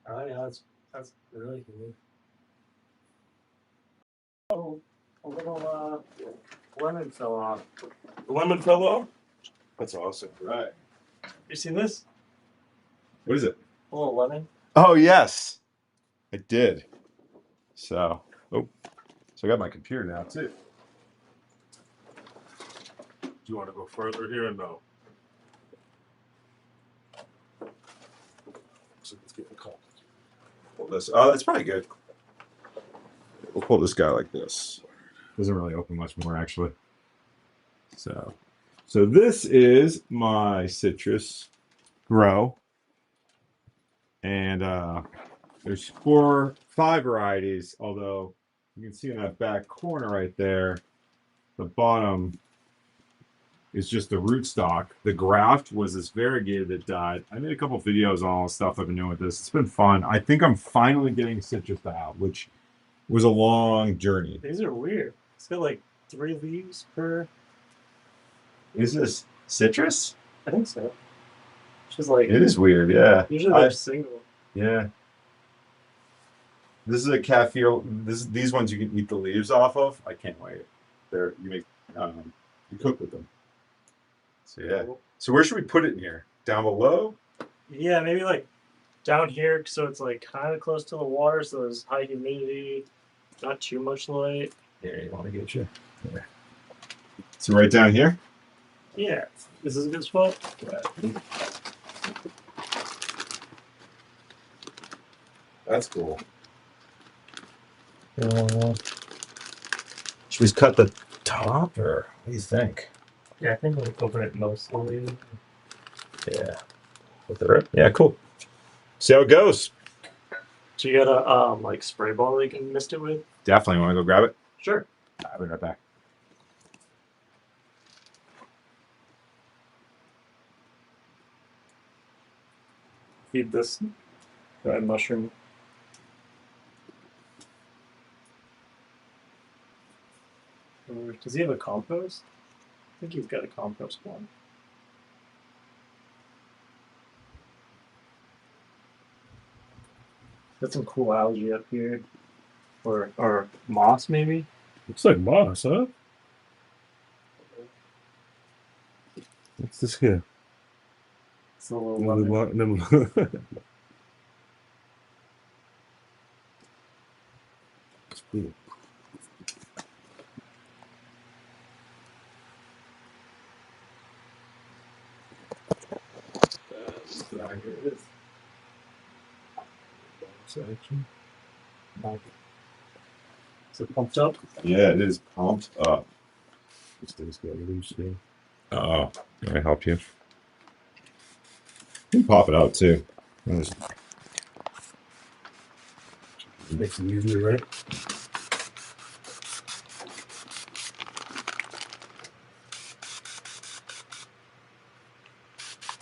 Oh yeah, that's really good. Oh, a little lemon fell off. The lemon fell off. That's awesome. Right. You seen this? What is it? A little lemon. Oh yes, I did. So I got my computer now too. Do you want to go further here or no? So let's get the call. Pull this. Oh, that's probably good. We'll pull this guy like this. Doesn't really open much more actually. So this is my citrus grow, and there's 5 varieties. Although you can see in that back corner right there, the bottom is just the rootstock. The graft was this variegated that died. I made a couple videos on all the stuff I've been doing with this. It's been fun. I think I'm finally getting citrus out, which was a long journey. These are weird. It's got like 3 leaves per. Is this citrus? I think so. Just like It is weird, yeah. usually they're single. Yeah. This is a kaffir. These ones you can eat the leaves off of. I can't wait. You cook with them. So yeah. So where should we put it in here? Down below? Yeah, maybe like down here, so it's like kind of close to the water, so there's high humidity, not too much light. Here, you want to get you. Yeah. So right down here? Yeah, this is a good spot. That's cool. Should we cut the top, or what do you think? Yeah, I think we'll open it mostly. Yeah. With the rip? Yeah, cool. See how it goes. So you got a like spray bottle you can mist it with? Definitely. Want to go grab it? Sure. I'll be right back. feed this dried mushroom. Or does he have a compost? I think he's got a compost one. Got some cool algae up here. Or moss maybe? Looks like moss, huh? What's this here? It's a little Another lemon. It's cool. Here it is. Section. Is it pumped up? Yeah, it is pumped up. This thing's got loose here. Oh, can I help you? You can pop it out too. Makes it easier, right?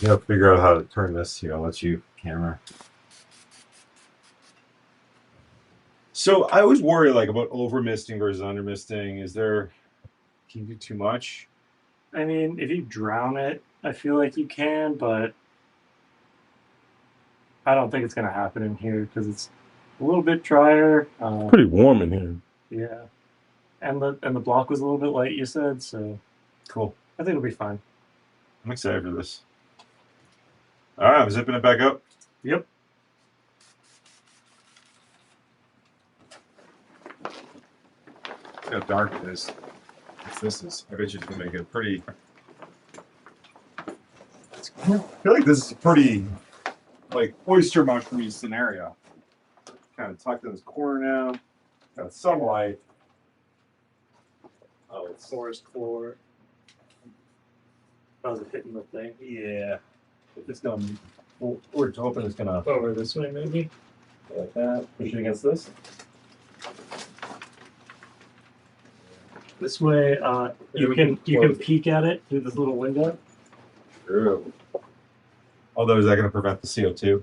You have to figure out how to turn this here. I'll let you camera. So I always worry like about over misting versus under misting. Can you do too much? I mean, if you drown it, I feel like you can, but I don't think it's going to happen in here because it's a little bit drier. Pretty warm in here. Yeah. And the block was a little bit light, you said, so Cool. I think it'll be fine. I'm excited for this. All right, I'm zipping it back up. Yep. Look how dark it is. This is. I bet you it's gonna make it pretty. I feel like this is a pretty, like oyster mushroomy scenario. Kind of tucked in this corner now. Got some light. Oh, it's Forest floor. How's it hitting the thing? yeah. It's gonna. We're hoping it's gonna Over this way, maybe? like that. Push it against this. This way, you can peek at it through this little window. True. Although, is that going to prevent the CO2?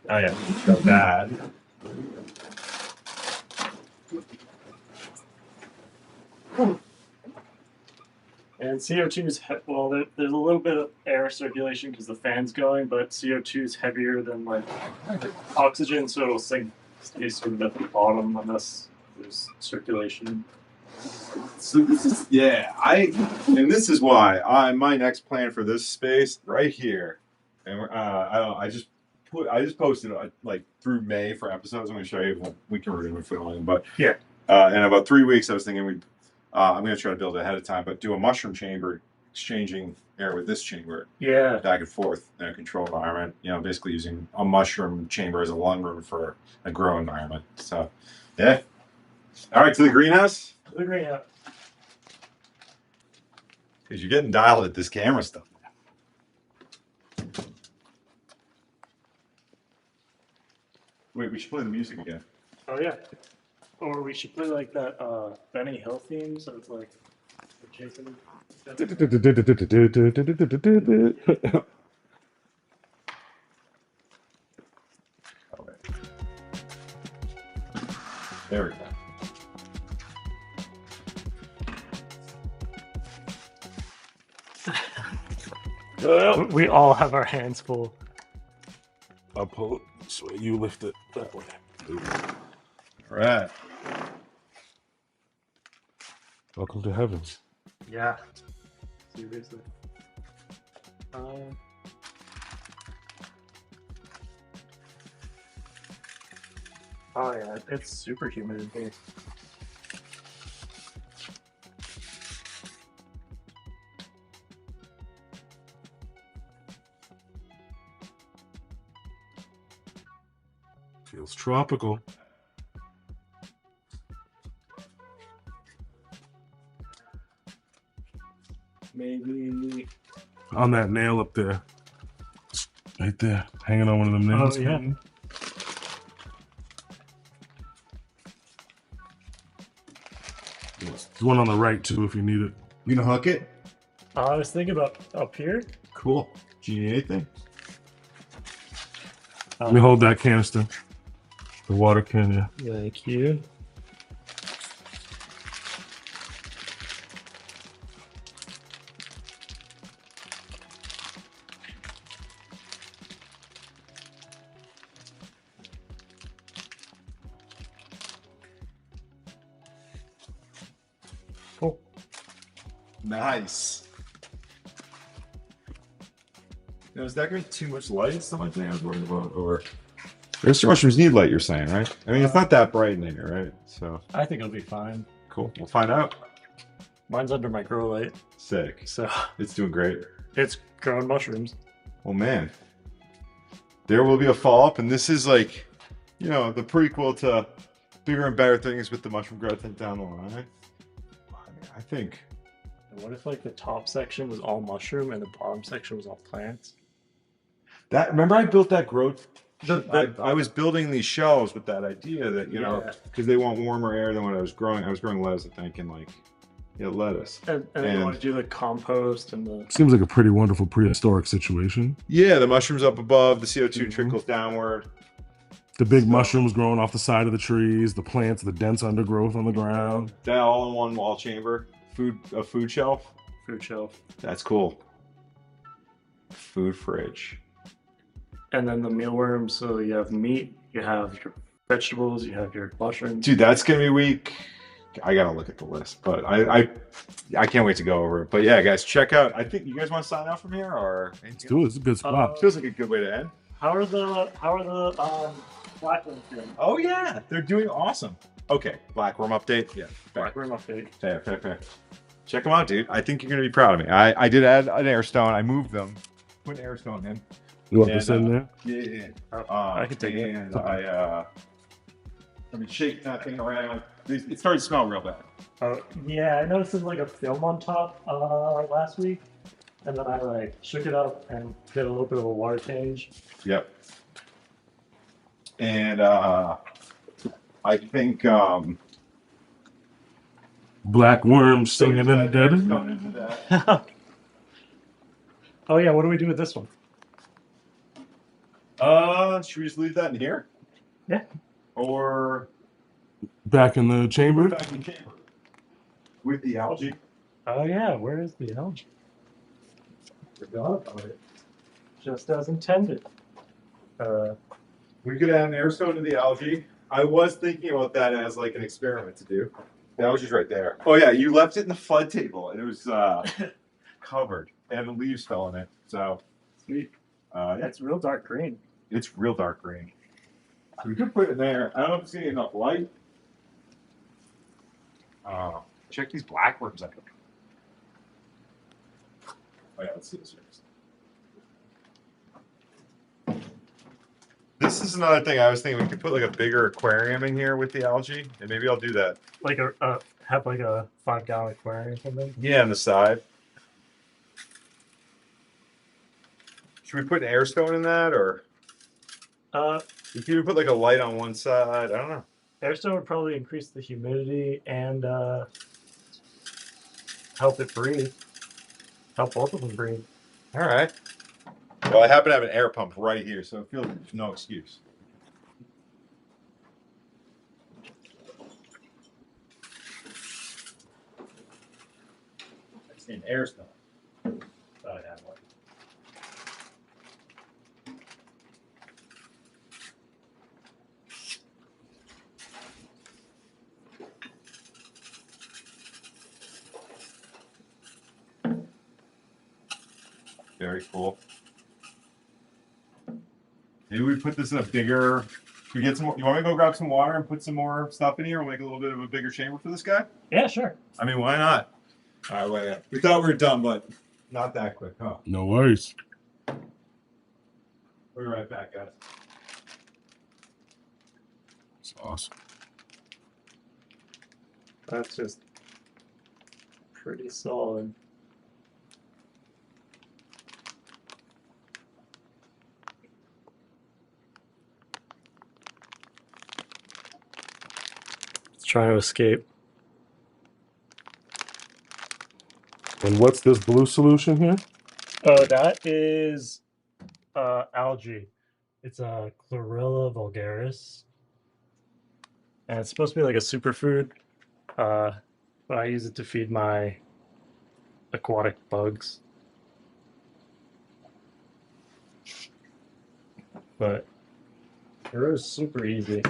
Oh yeah. Got that. And CO2 is well. There's a little bit of air circulation because the fan's going, but CO2 is heavier than like oxygen, so it'll stay sort of at the bottom unless there's circulation. So this is and this is why my next plan for this space right here, and I just posted like through May for episodes. I'm going to show you what we can remove filming, but Yeah. In about 3 weeks, I was thinking I'm going to try to build it ahead of time, but do a mushroom chamber exchanging air with this chamber Yeah. back and forth in a controlled environment. You know, basically using a mushroom chamber as a lung room for a grow environment. So, yeah. All right, to the greenhouse. The greenhouse. Because you're getting dialed at this camera stuff. Wait, we should play the music again. Oh yeah. Or we should play like that Benny Hill theme, so it's like we're chasing. There we go. We all have our hands full. I'll pull it this way. You lift it that way. All right. Welcome to heaven. Yeah. Seriously. Oh yeah, it's super humid in here. Feels tropical. Maybe. On that nail up there. Right there. Hanging on one of them nails. Oh yeah. There's one on the right too if you need it. You gonna hook it? I was thinking about up here. Cool. Do you need anything? Let me hold that canister. The water can, yeah. Thank you. Cool. Nice. Now, is that going to be too much light? It's the only thing I was worried about. Or oyster mushrooms need light, you're saying, right? I mean, it's not that bright in here, right? So I think it'll be fine. cool. We'll find out. Mine's under my grow light, Sick. so It's doing great. it's growing mushrooms. Oh man, there will be a follow up, and this is like, you know, the prequel to bigger and better things with the mushroom growth down the line. I think. And what if like the top section was all mushroom and the bottom section was all plants? That remember I built that growth. I was building these shelves with that idea that Yeah. because they want warmer air than what I was growing. I was growing lettuce, I think, and like lettuce. And then you want to do the compost and the. Seems like a pretty wonderful prehistoric situation. Yeah, the mushrooms up above, the CO2 Mhm. trickles downward. The big mushrooms growing off the side of the trees, the plants, the dense undergrowth on the ground. That all in one wall chamber. A food shelf. Food shelf. That's cool. Food fridge. And then the mealworms, so you have meat, you have your vegetables, you have your mushrooms. Dude, that's gonna be weak. I gotta look at the list, but I can't wait to go over it. But yeah, guys, check out. I think you guys want to sign out from here, or Let's do it. It's a good spot. feels like a good way to end. How are the black ones doing? Oh yeah, they're doing awesome. Okay, black worm update. Yeah, Black room update. fair. Check them out, dude. I think you're gonna be proud of me. I did add an air stone. I moved them. Put an air stone in. You want And, this in there? Yeah. I can take it. And I mean, shake that thing around. It started to smell real bad. Yeah, I noticed there's like a film on top last week, and then I like shook it up and did a little bit of a water change. Yep. And I think Black worms singing in the dead. Oh yeah, what do we do with this one? Should we just leave that in here? Yeah. Or Back in the chamber. back in the chamber with the algae? Oh yeah, where is the algae? Forgot about it. Just as intended. We could add an air stone to the algae. I was thinking about that as like an experiment to do. The algae's right there. Oh yeah, you left it in the flood table and it was covered and the leaves fell in it. So Sweet. yeah, It's real dark green. it's real dark green. So we could put it in there. I don't know if it's getting enough light. Check these black worms out. Oh yeah, let's see this. This is another thing I was thinking. We could put like a bigger aquarium in here with the algae, and maybe I'll do that. Like have like a 5-gallon aquarium or something. Yeah, on the side. Should we put an air stone in that, or we could even put like a light on one side? I don't know. Airstone would probably increase the humidity and help it breathe. Help both of them breathe. All right. Well, I happen to have an air pump right here, so it feels like there's no excuse. I just need an air stone. Thought I had one. Very cool. Maybe we put this in a bigger. Can we get some more? You want me to go grab some water and put some more stuff in here? We'll make a little bit of a bigger chamber for this guy. Yeah, sure. I mean, why not? All right, wait. We thought we were done, but not that quick, huh? No worries. We'll be right back, guys. It's awesome. That's just pretty solid. It's trying to escape. And what's this blue solution here? Oh, that is algae. It's a Chlorella vulgaris, and it's supposed to be like a superfood. But I use it to feed my aquatic bugs. But it grows super easy.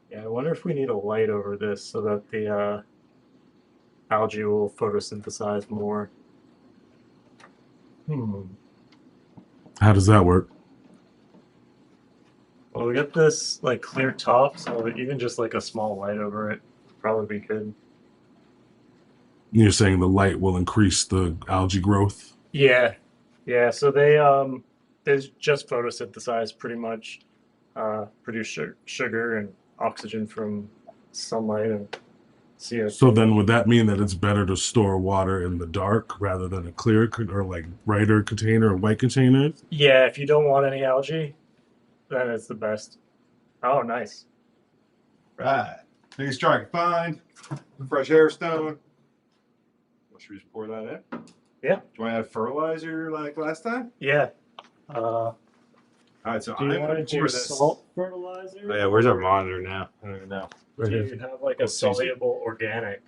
Yeah, I wonder if we need a light over this so that the algae will photosynthesize more. How does that work? Well, we got this like clear top, so even just like a small light over it would probably be good. You're saying the light will increase the algae growth? Yeah, yeah. So they just photosynthesize pretty much, produce sugar and oxygen from sunlight and CO2. So then would that mean that it's better to store water in the dark rather than a clear or like brighter container or white container? Yeah, if you don't want any algae, then it's the best. Oh, nice. Right. Biggest jar I can find. Fresh air stone. Well, should we just pour that in? Yeah. Do you want to add fertilizer like last time? Yeah. All right, so Do you I'm want gonna to do pour this. salt fertilizer? Oh, yeah, where's our monitor now? I don't even know. Do you have like a soluble organic?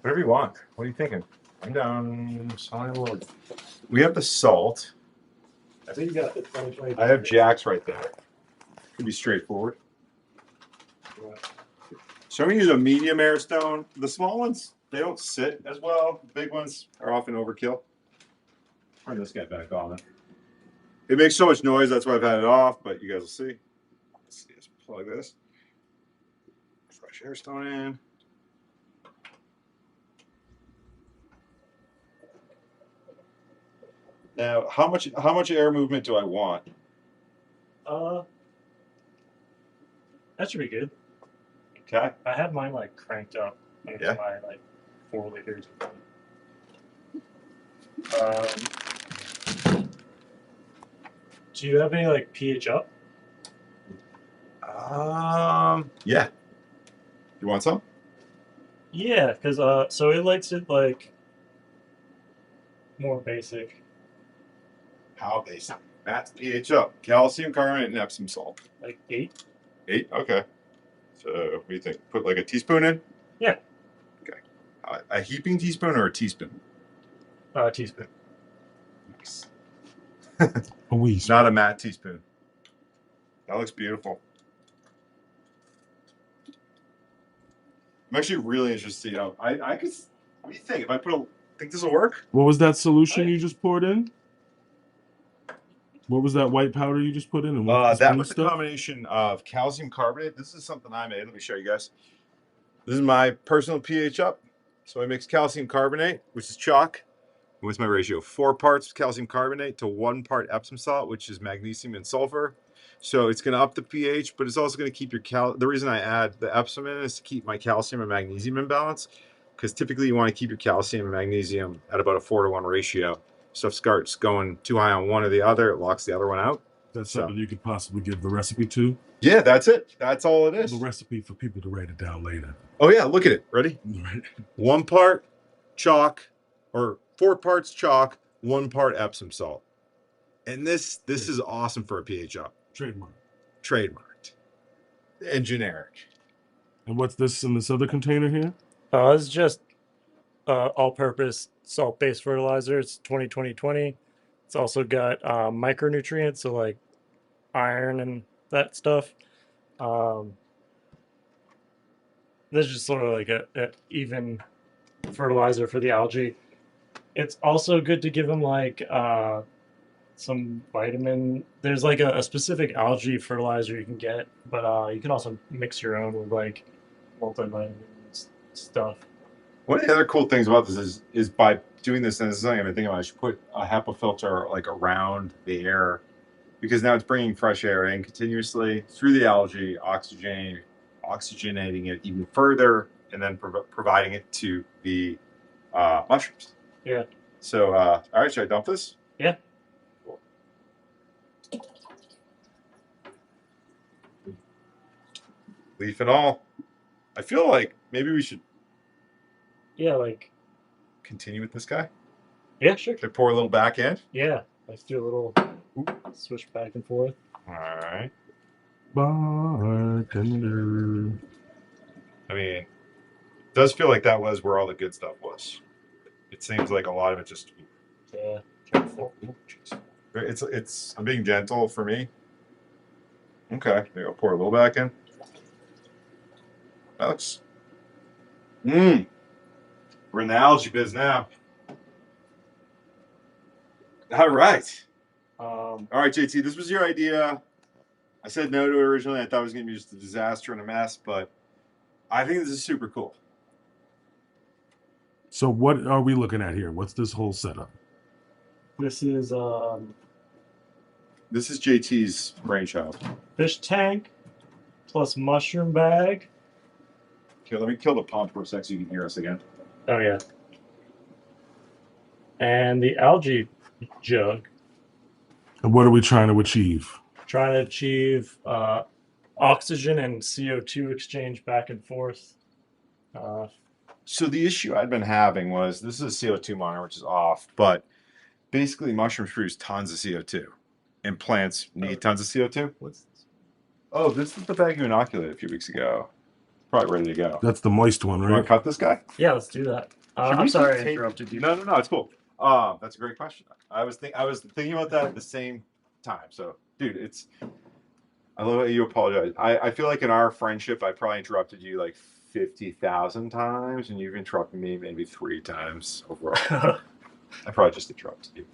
Whatever you want. What are you thinking? I'm down soluble. We have the salt. I think you got the 2020. I have Jack's right there. Could be straightforward. So I'm gonna use a medium air stone. The small ones, they don't sit as well. The big ones are often overkill. Turn this guy back on. It makes so much noise, that's why I've had it off, but you guys will see. Let's see, let's plug this. Fresh air stone in. Now, how much air movement do I want? That should be good. Okay. I have mine like cranked up into Yeah. my like 4 liters. Do you have any like pH up? Yeah. You want some? Yeah, because so it likes it like more basic, How basic? Matt's pH up. Calcium carbonate and Epsom salt. like 8. 8? Okay. So what do you think? Put like a teaspoon in? Yeah. Okay. A heaping teaspoon or a teaspoon? Teaspoon. Nice. A wee. Not a matte teaspoon. That looks beautiful. I'm actually really interested. You know, I could. What do you think? If I think this will work? What was that solution you just poured in? What was that white powder you just put in? And what's this That blue was a stuff? combination of calcium carbonate. This is something I made. Let me show you guys. This is my personal pH up. So I mix calcium carbonate, which is chalk. What's my ratio? 4 parts calcium carbonate to 1 part Epsom salt, which is magnesium and sulfur. So it's going to up the pH, but it's also going to keep your the reason I add the Epsom in is to keep my calcium and magnesium in balance, because typically you want to keep your calcium and magnesium at about a 4-to-1 ratio. So if it starts going too high on one or the other, it locks the other one out. That's something you could possibly give the recipe to. Yeah, that's it. That's all it is. The recipe for people to write it down later. Oh yeah, look at it. Ready? Right. 1 part chalk, or 4 parts chalk, 1 part Epsom salt. And this is awesome for a pH up. Trademark. Trademarked. And generic. And what's this in this other container here? It's just all-purpose salt-based fertilizer. It's 20-20-20. It's also got micronutrients, so like iron and that stuff. This is just sort of like a even fertilizer for the algae. It's also good to give them like some vitamin. There's like a specific algae fertilizer you can get, but you can also mix your own with like multivitamin stuff. One of the other cool things about this is by doing this, and this is something I've been thinking about, I should put a HEPA filter like around the air, because now it's bringing fresh air in continuously through the algae, oxygenating it even further, and then providing it to the mushrooms. Yeah. So, all right, should I dump this? Yeah. Cool. leaf and all. I feel like maybe we should Yeah, like continue with this guy. yeah, sure. Should I pour a little back in? Yeah, let's do a little switch back and forth. All right. Bartender. I mean, it does feel like that was where all the good stuff was. It seems like a lot of it just. Yeah. Oh, jeez. It's. I'm being gentle for me. Okay, maybe I'll pour a little back in. That looks. We're in the algae biz now. All right. All right, JT, this was your idea. I said no to it originally. I thought it was going to be just a disaster and a mess, but I think this is super cool. So what are we looking at here? What's this whole setup? This is This is JT's brainchild. fish tank plus mushroom bag. Okay, let me kill the pump for a sec so you can hear us again. Oh yeah. And the algae jug. And what are we trying to achieve? Trying to achieve oxygen and CO2 exchange back and forth. So the issue I'd been having was this is a CO2 monitor, which is off, but basically mushrooms produce tons of CO2 and plants need tons of CO2. What's this? Oh, this is the bag you inoculated a few weeks ago. Probably ready to go. That's the moist one, You want right? to cut this guy? Yeah, let's do that. Should I'm we sorry I take- interrupted you. No, it's cool. That's a great question. I was thinking about that at the same time. So, dude, I love how you apologize. I feel like in our friendship, I probably interrupted you like 50,000 times, and you've interrupted me maybe 3 times overall. I probably just interrupted you.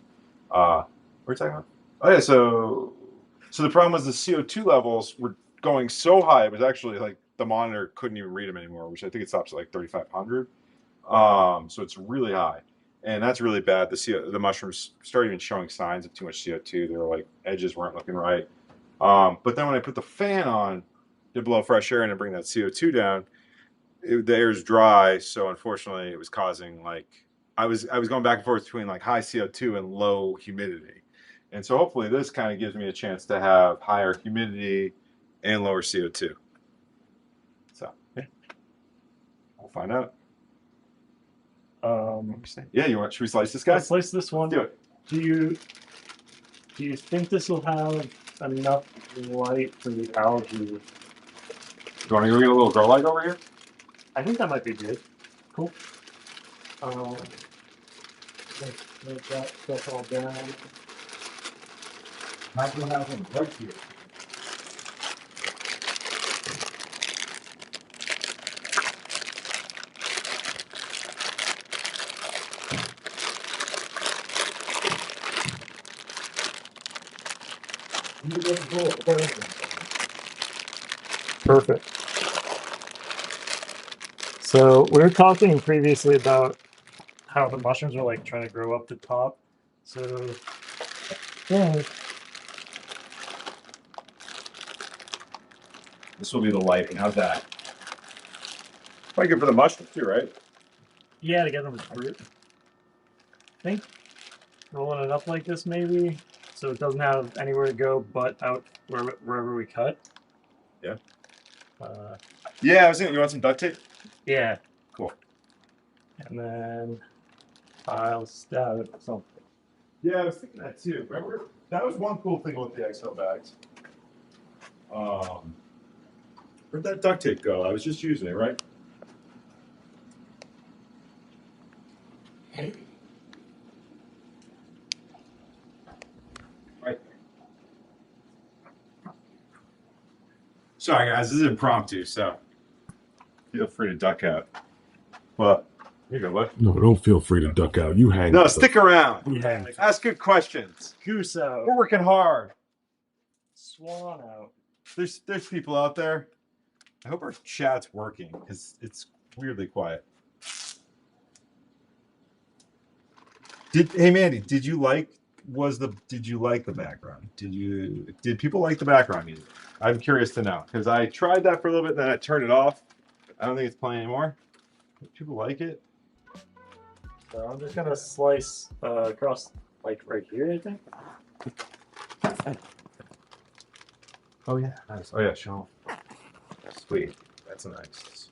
What are we talking about? Oh yeah, so the problem was the CO2 levels were going so high. It was actually like the monitor couldn't even read them anymore, which I think it stops at like 3,500. So it's really high, and that's really bad. The mushrooms started even showing signs of too much CO2. They were like edges weren't looking right. But then when I put the fan on to blow fresh air in and bring that CO2 down, the air is dry. So unfortunately, it was causing like I was going back and forth between like high CO2 and low humidity. And so hopefully this kind of gives me a chance to have higher humidity and lower CO2. So yeah, we'll find out. Yeah, should we slice this guy? Let's slice this one. Do it. Do you think this will have enough light for the algae? Do you want to go get a little grow light over here? I think that might be good. Cool. Let's make that stuff all down. Might as well have them right here. Perfect. So we were talking previously about how the mushrooms are like trying to grow up the top. So yeah, This will be the lighting. How's that? Probably good for the mushrooms too, right? yeah, to get them to root. I think rolling it up like this maybe, so it doesn't have anywhere to go but out wherever we cut. Yeah. Uh, Yeah, I was thinking, you want some duct tape? yeah. Cool. And then I'll stab it with something. Yeah, I was thinking that too. Remember, that was one cool thing with the XL bags. Where'd that duct tape go? I was just using it, right? Right. Sorry, guys, this is impromptu, so feel free to duck out. But here you go, bud. No, don't feel free to duck out. You hang. No, with stick around. Yeah. Ask good questions. Goose out. We're working hard. Swan out. There's people out there. I hope our chat's working because it's weirdly quiet. Hey Mandy, did you like the background? Did people like the background music? I'm curious to know because I tried that for a little bit, then I turned it off. I don't think it's playing anymore. People like it. So I'm just gonna slice across like right here, I think. Oh yeah, nice. Oh yeah, show 'em. Sweet. That's nice.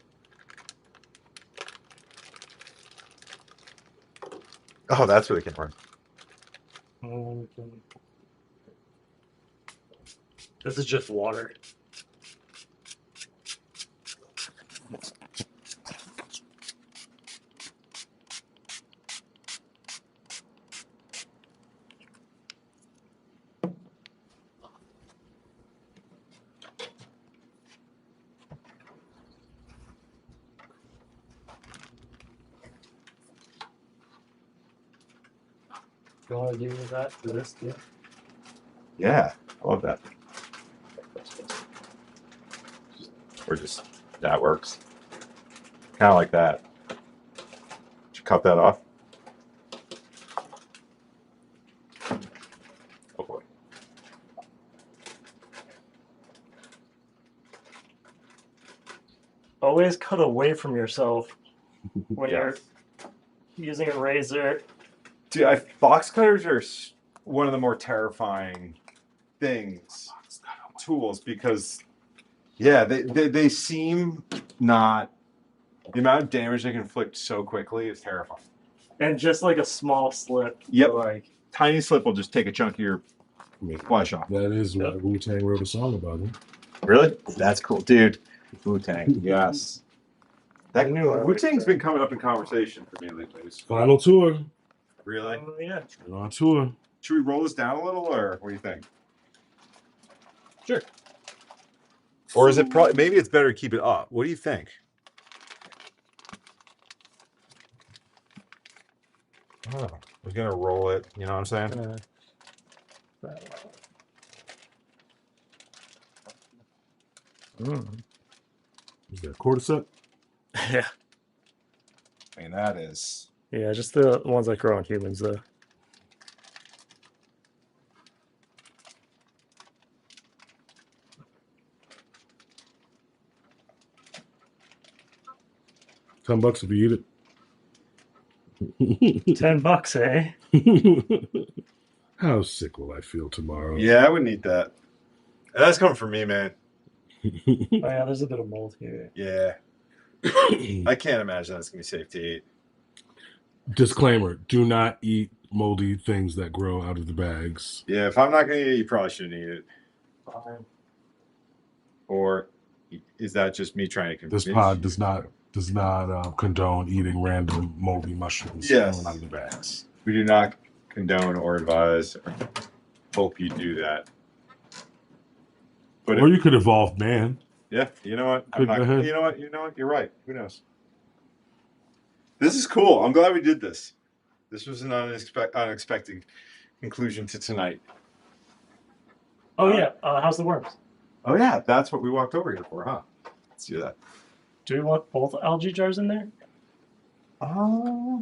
Oh, that's where they came from. This is just water. You want to do that for this too? Yeah, I love that. Or just that works. Kind of like that. Should cut that off. Oh boy. Always cut away from yourself when Yes. you're using a razor. Dude, box cutters are one of the more terrifying things, tools, because yeah, they seem not. The amount of damage they can inflict so quickly is terrifying. And just like a small slip. Yep. Like Tiny slip will just take a chunk of your flesh off. That is what Wu-Tang wrote a song about it. Really? That's cool, dude. Wu-Tang, yes. That I knew it. Wu-Tang's been coming up in conversation for me lately. Final tour. Really? Oh, yeah. We're on tour. Should we roll this down a little, or what do you think? Sure. Or is it probably maybe it's better to keep it up? What do you think? Oh, we're gonna roll it. You know what I'm saying? Is that quarter set? Yeah. I mean, that is. Yeah, just the ones that grow on humans, though. $10 if you eat it. $10, eh? How sick will I feel tomorrow? Yeah, I wouldn't eat that. That's coming from me, man. Oh yeah, there's a bit of mold here. Yeah. I can't imagine that's gonna be safe to eat. Disclaimer: do not eat moldy things that grow out of the bags. Yeah, if I'm not gonna eat it, you probably shouldn't eat it. Fine. Or is that just me trying to convince This pod you? does not condone eating random moldy mushrooms Yes. growing out of the bags. We do not condone or advise or hope you do that. But Or you could evolve man. yeah, you know what? Go ahead. You know what? You're right. Who knows? This is cool. I'm glad we did this. This was an unexpected conclusion to tonight. Oh yeah, how's the worms? Oh yeah, that's what we walked over here for, huh? Let's do that. Do we want both algae jars in there? Nah.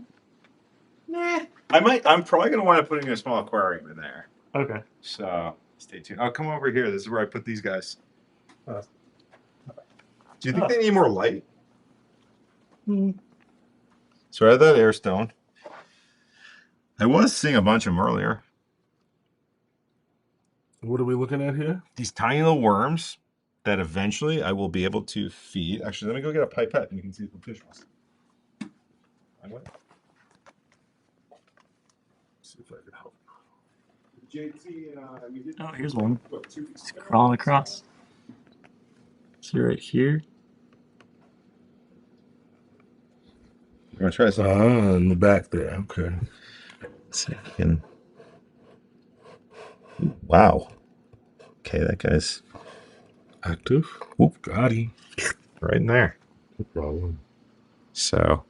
I'm probably gonna wind up putting a small aquarium in there. Okay. So stay tuned. I'll come over here. This is where I put these guys. Uh, Do you think they need more light? Hmm. So I had that air stone. I was seeing a bunch of them earlier. What are we looking at here? These tiny little worms that eventually I will be able to feed. Actually, let me go get a pipette and you can see the fish ones. See if I can help. JT and we did. Oh, here's one. What, 2 weeks It's ago? crawling across. See right here? You want to try something? Ah, in the back there. Okay. Let's see if we can. Wow. Okay, that guy's Active. Whoop. Got him. right in there. No problem. So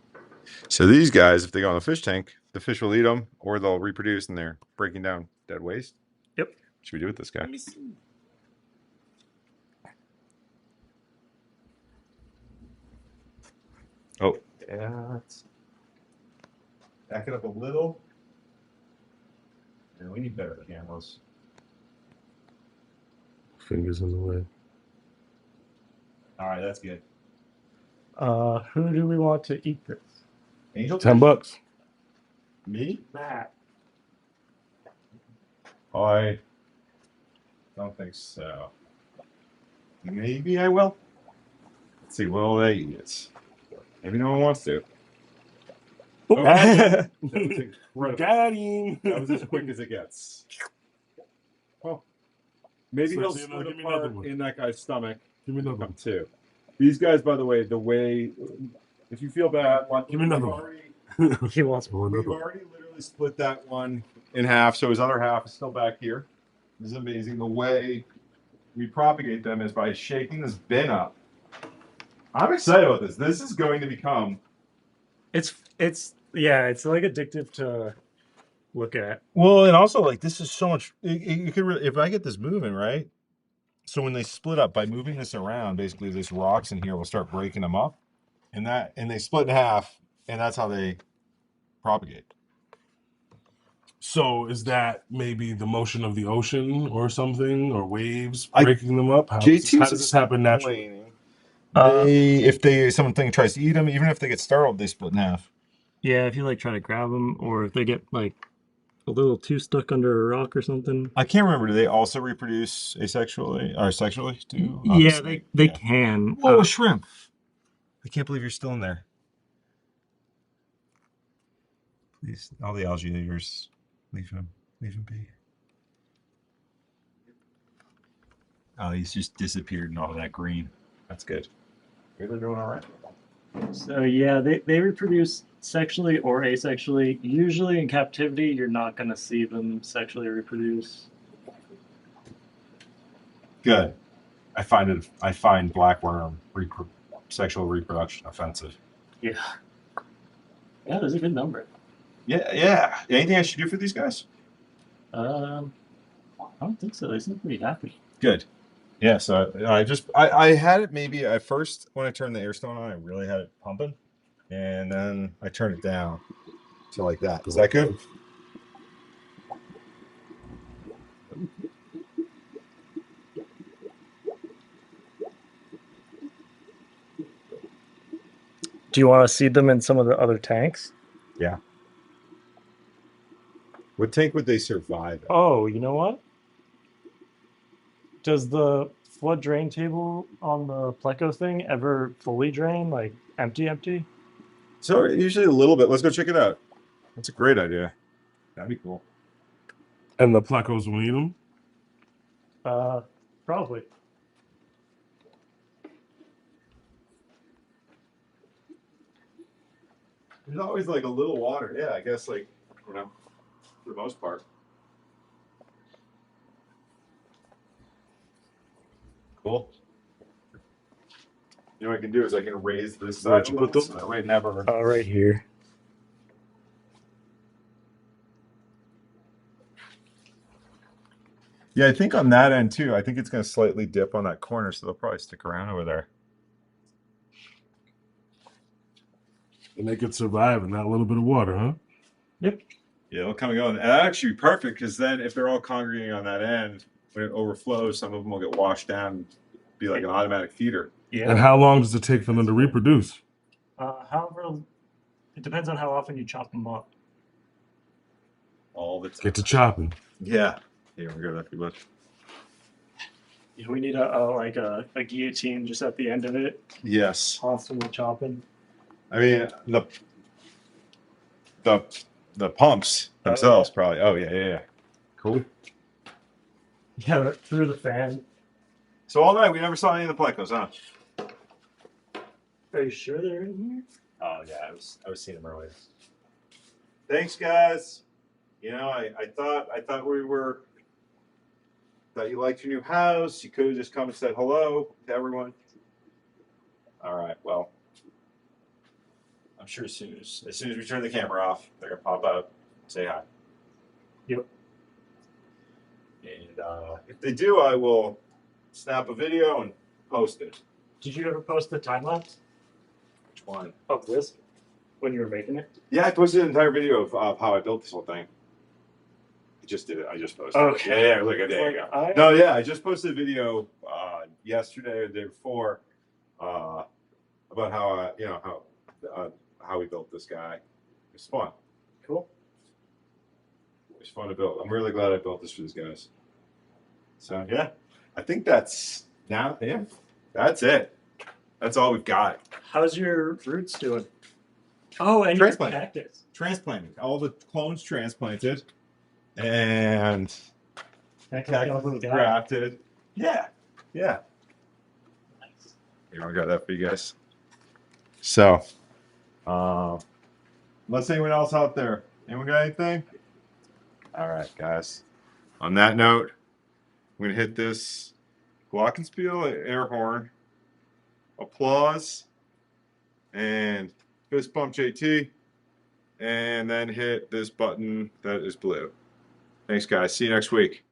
these guys, if they go in the fish tank, the fish will eat them, or they'll reproduce, and they're breaking down dead waste. Yep. What should we do with this guy? Let me see. Oh, yeah. Let's back it up a little. Yeah, we need better cameras. Fingers in the way. All right, that's good. Who do we want to eat this? Angel, $10. me? Matt. I don't think so. Maybe I will. Let's see, will they eat it? Maybe no one wants to. Oh, That was incredible. got him. That was as quick as it gets. Well, maybe he'll Seriously, split give me another apart one. in that guy's stomach. Give me another one. Too. These guys, by the way, if you feel bad, Give me another one. He wants Oh, we've another one. already literally split that one in half, so his other half is still back here. This is amazing. The way we propagate them is by shaking this bin up. I'm excited about this. This is going to become. it's it's like addictive to look at. Well, and also like this is so much. You could really, if I get this moving right. So when they split up by moving this around, basically this rocks in here will start breaking them up, and they split in half, and that's how they propagate. So is that maybe the motion of the ocean or something, or waves I- breaking them up? How JT does this happen naturally? If something tries to eat them, even if they get startled, they split in half. Yeah, if you like try to grab them, or if they get like a little too stuck under a rock or something. I can't remember. Do they also reproduce asexually or sexually too? Yeah, they can. Whoa, a shrimp! I can't believe you're still in there. Please, all the algae are yours. Leave him be. Oh, he's just disappeared in all that green. That's good. They're doing all right. So yeah, they reproduce sexually or asexually. Usually in captivity, you're not going to see them sexually reproduce. Good. I find blackworm sexual reproduction offensive. Yeah. Yeah, there's a good number. Yeah. Anything I should do for these guys? I don't think so. They seem pretty happy. Good. Yeah, so I had it maybe at first when I turned the air stone on, I really had it pumping, and then I turned it down to like that. Is that good? Do you want to seed them in some of the other tanks? Yeah. What tank would they survive in? Oh, you know what? Does the flood drain table on the Pleco thing ever fully drain, like empty? So usually a little bit. Let's go check it out. That's a great idea. That'd be cool. And the Plecos will eat them? Probably. There's always like a little water. Yeah, I guess like, for the most part. Cool. You know what I can do is I can raise this Where'd side you a put little, them? so that way it never. Right here. Yeah, I think on that end too. I think it's going to slightly dip on that corner, so they'll probably stick around over there. And they could survive in that little bit of water, huh? Yep. Yeah, they'll come and go. And that'd actually be perfect because then if they're all congregating on that end, when it overflows, some of them will get washed down and be like an automatic feeder. Yeah. And how long does it take for them to reproduce? However, it depends on how often you chop them up. All the time. Get to chopping. Yeah. Here we go. That'd be much. Yeah, we need a guillotine just at the end of it, Yes. constantly chopping. I mean the pumps themselves probably. Oh yeah. Cool. Yeah, through the fan. So all night we never saw any of the plecos, huh? Are you sure they're in here? Oh yeah, I was seeing them earlier. Thanks, guys. You know, I thought you liked your new house. You could have just come and said hello to everyone. All right, well, I'm sure as soon as we turn the camera off, they're gonna pop out, say hi. Yep. And if they do, I will snap a video and post it. Did you ever post the time lapse Which one? of this when you were making it? Yeah, I posted an entire video of how I built this whole thing. I just did it. I just posted Okay. it. Yeah, look, there you go. Like, No, yeah, I just posted a video yesterday or the day before about how how we built this guy. It's fun. Cool. It's fun to build. I'm really glad I built this for these guys. So yeah, I think that's now. Yeah, that's it. That's all we've got. How's your roots doing? Oh, and Transplant. your cactus. Transplanting. All the clones transplanted. And cactus grafted. Yeah. Yeah. Nice. Here, I got that for you guys. So, unless anyone else out there, anyone got anything? All right, guys. On that note, I'm gonna hit this glockenspiel air horn, applause, and fist bump JT, and then hit this button that is blue. Thanks, guys. See you next week.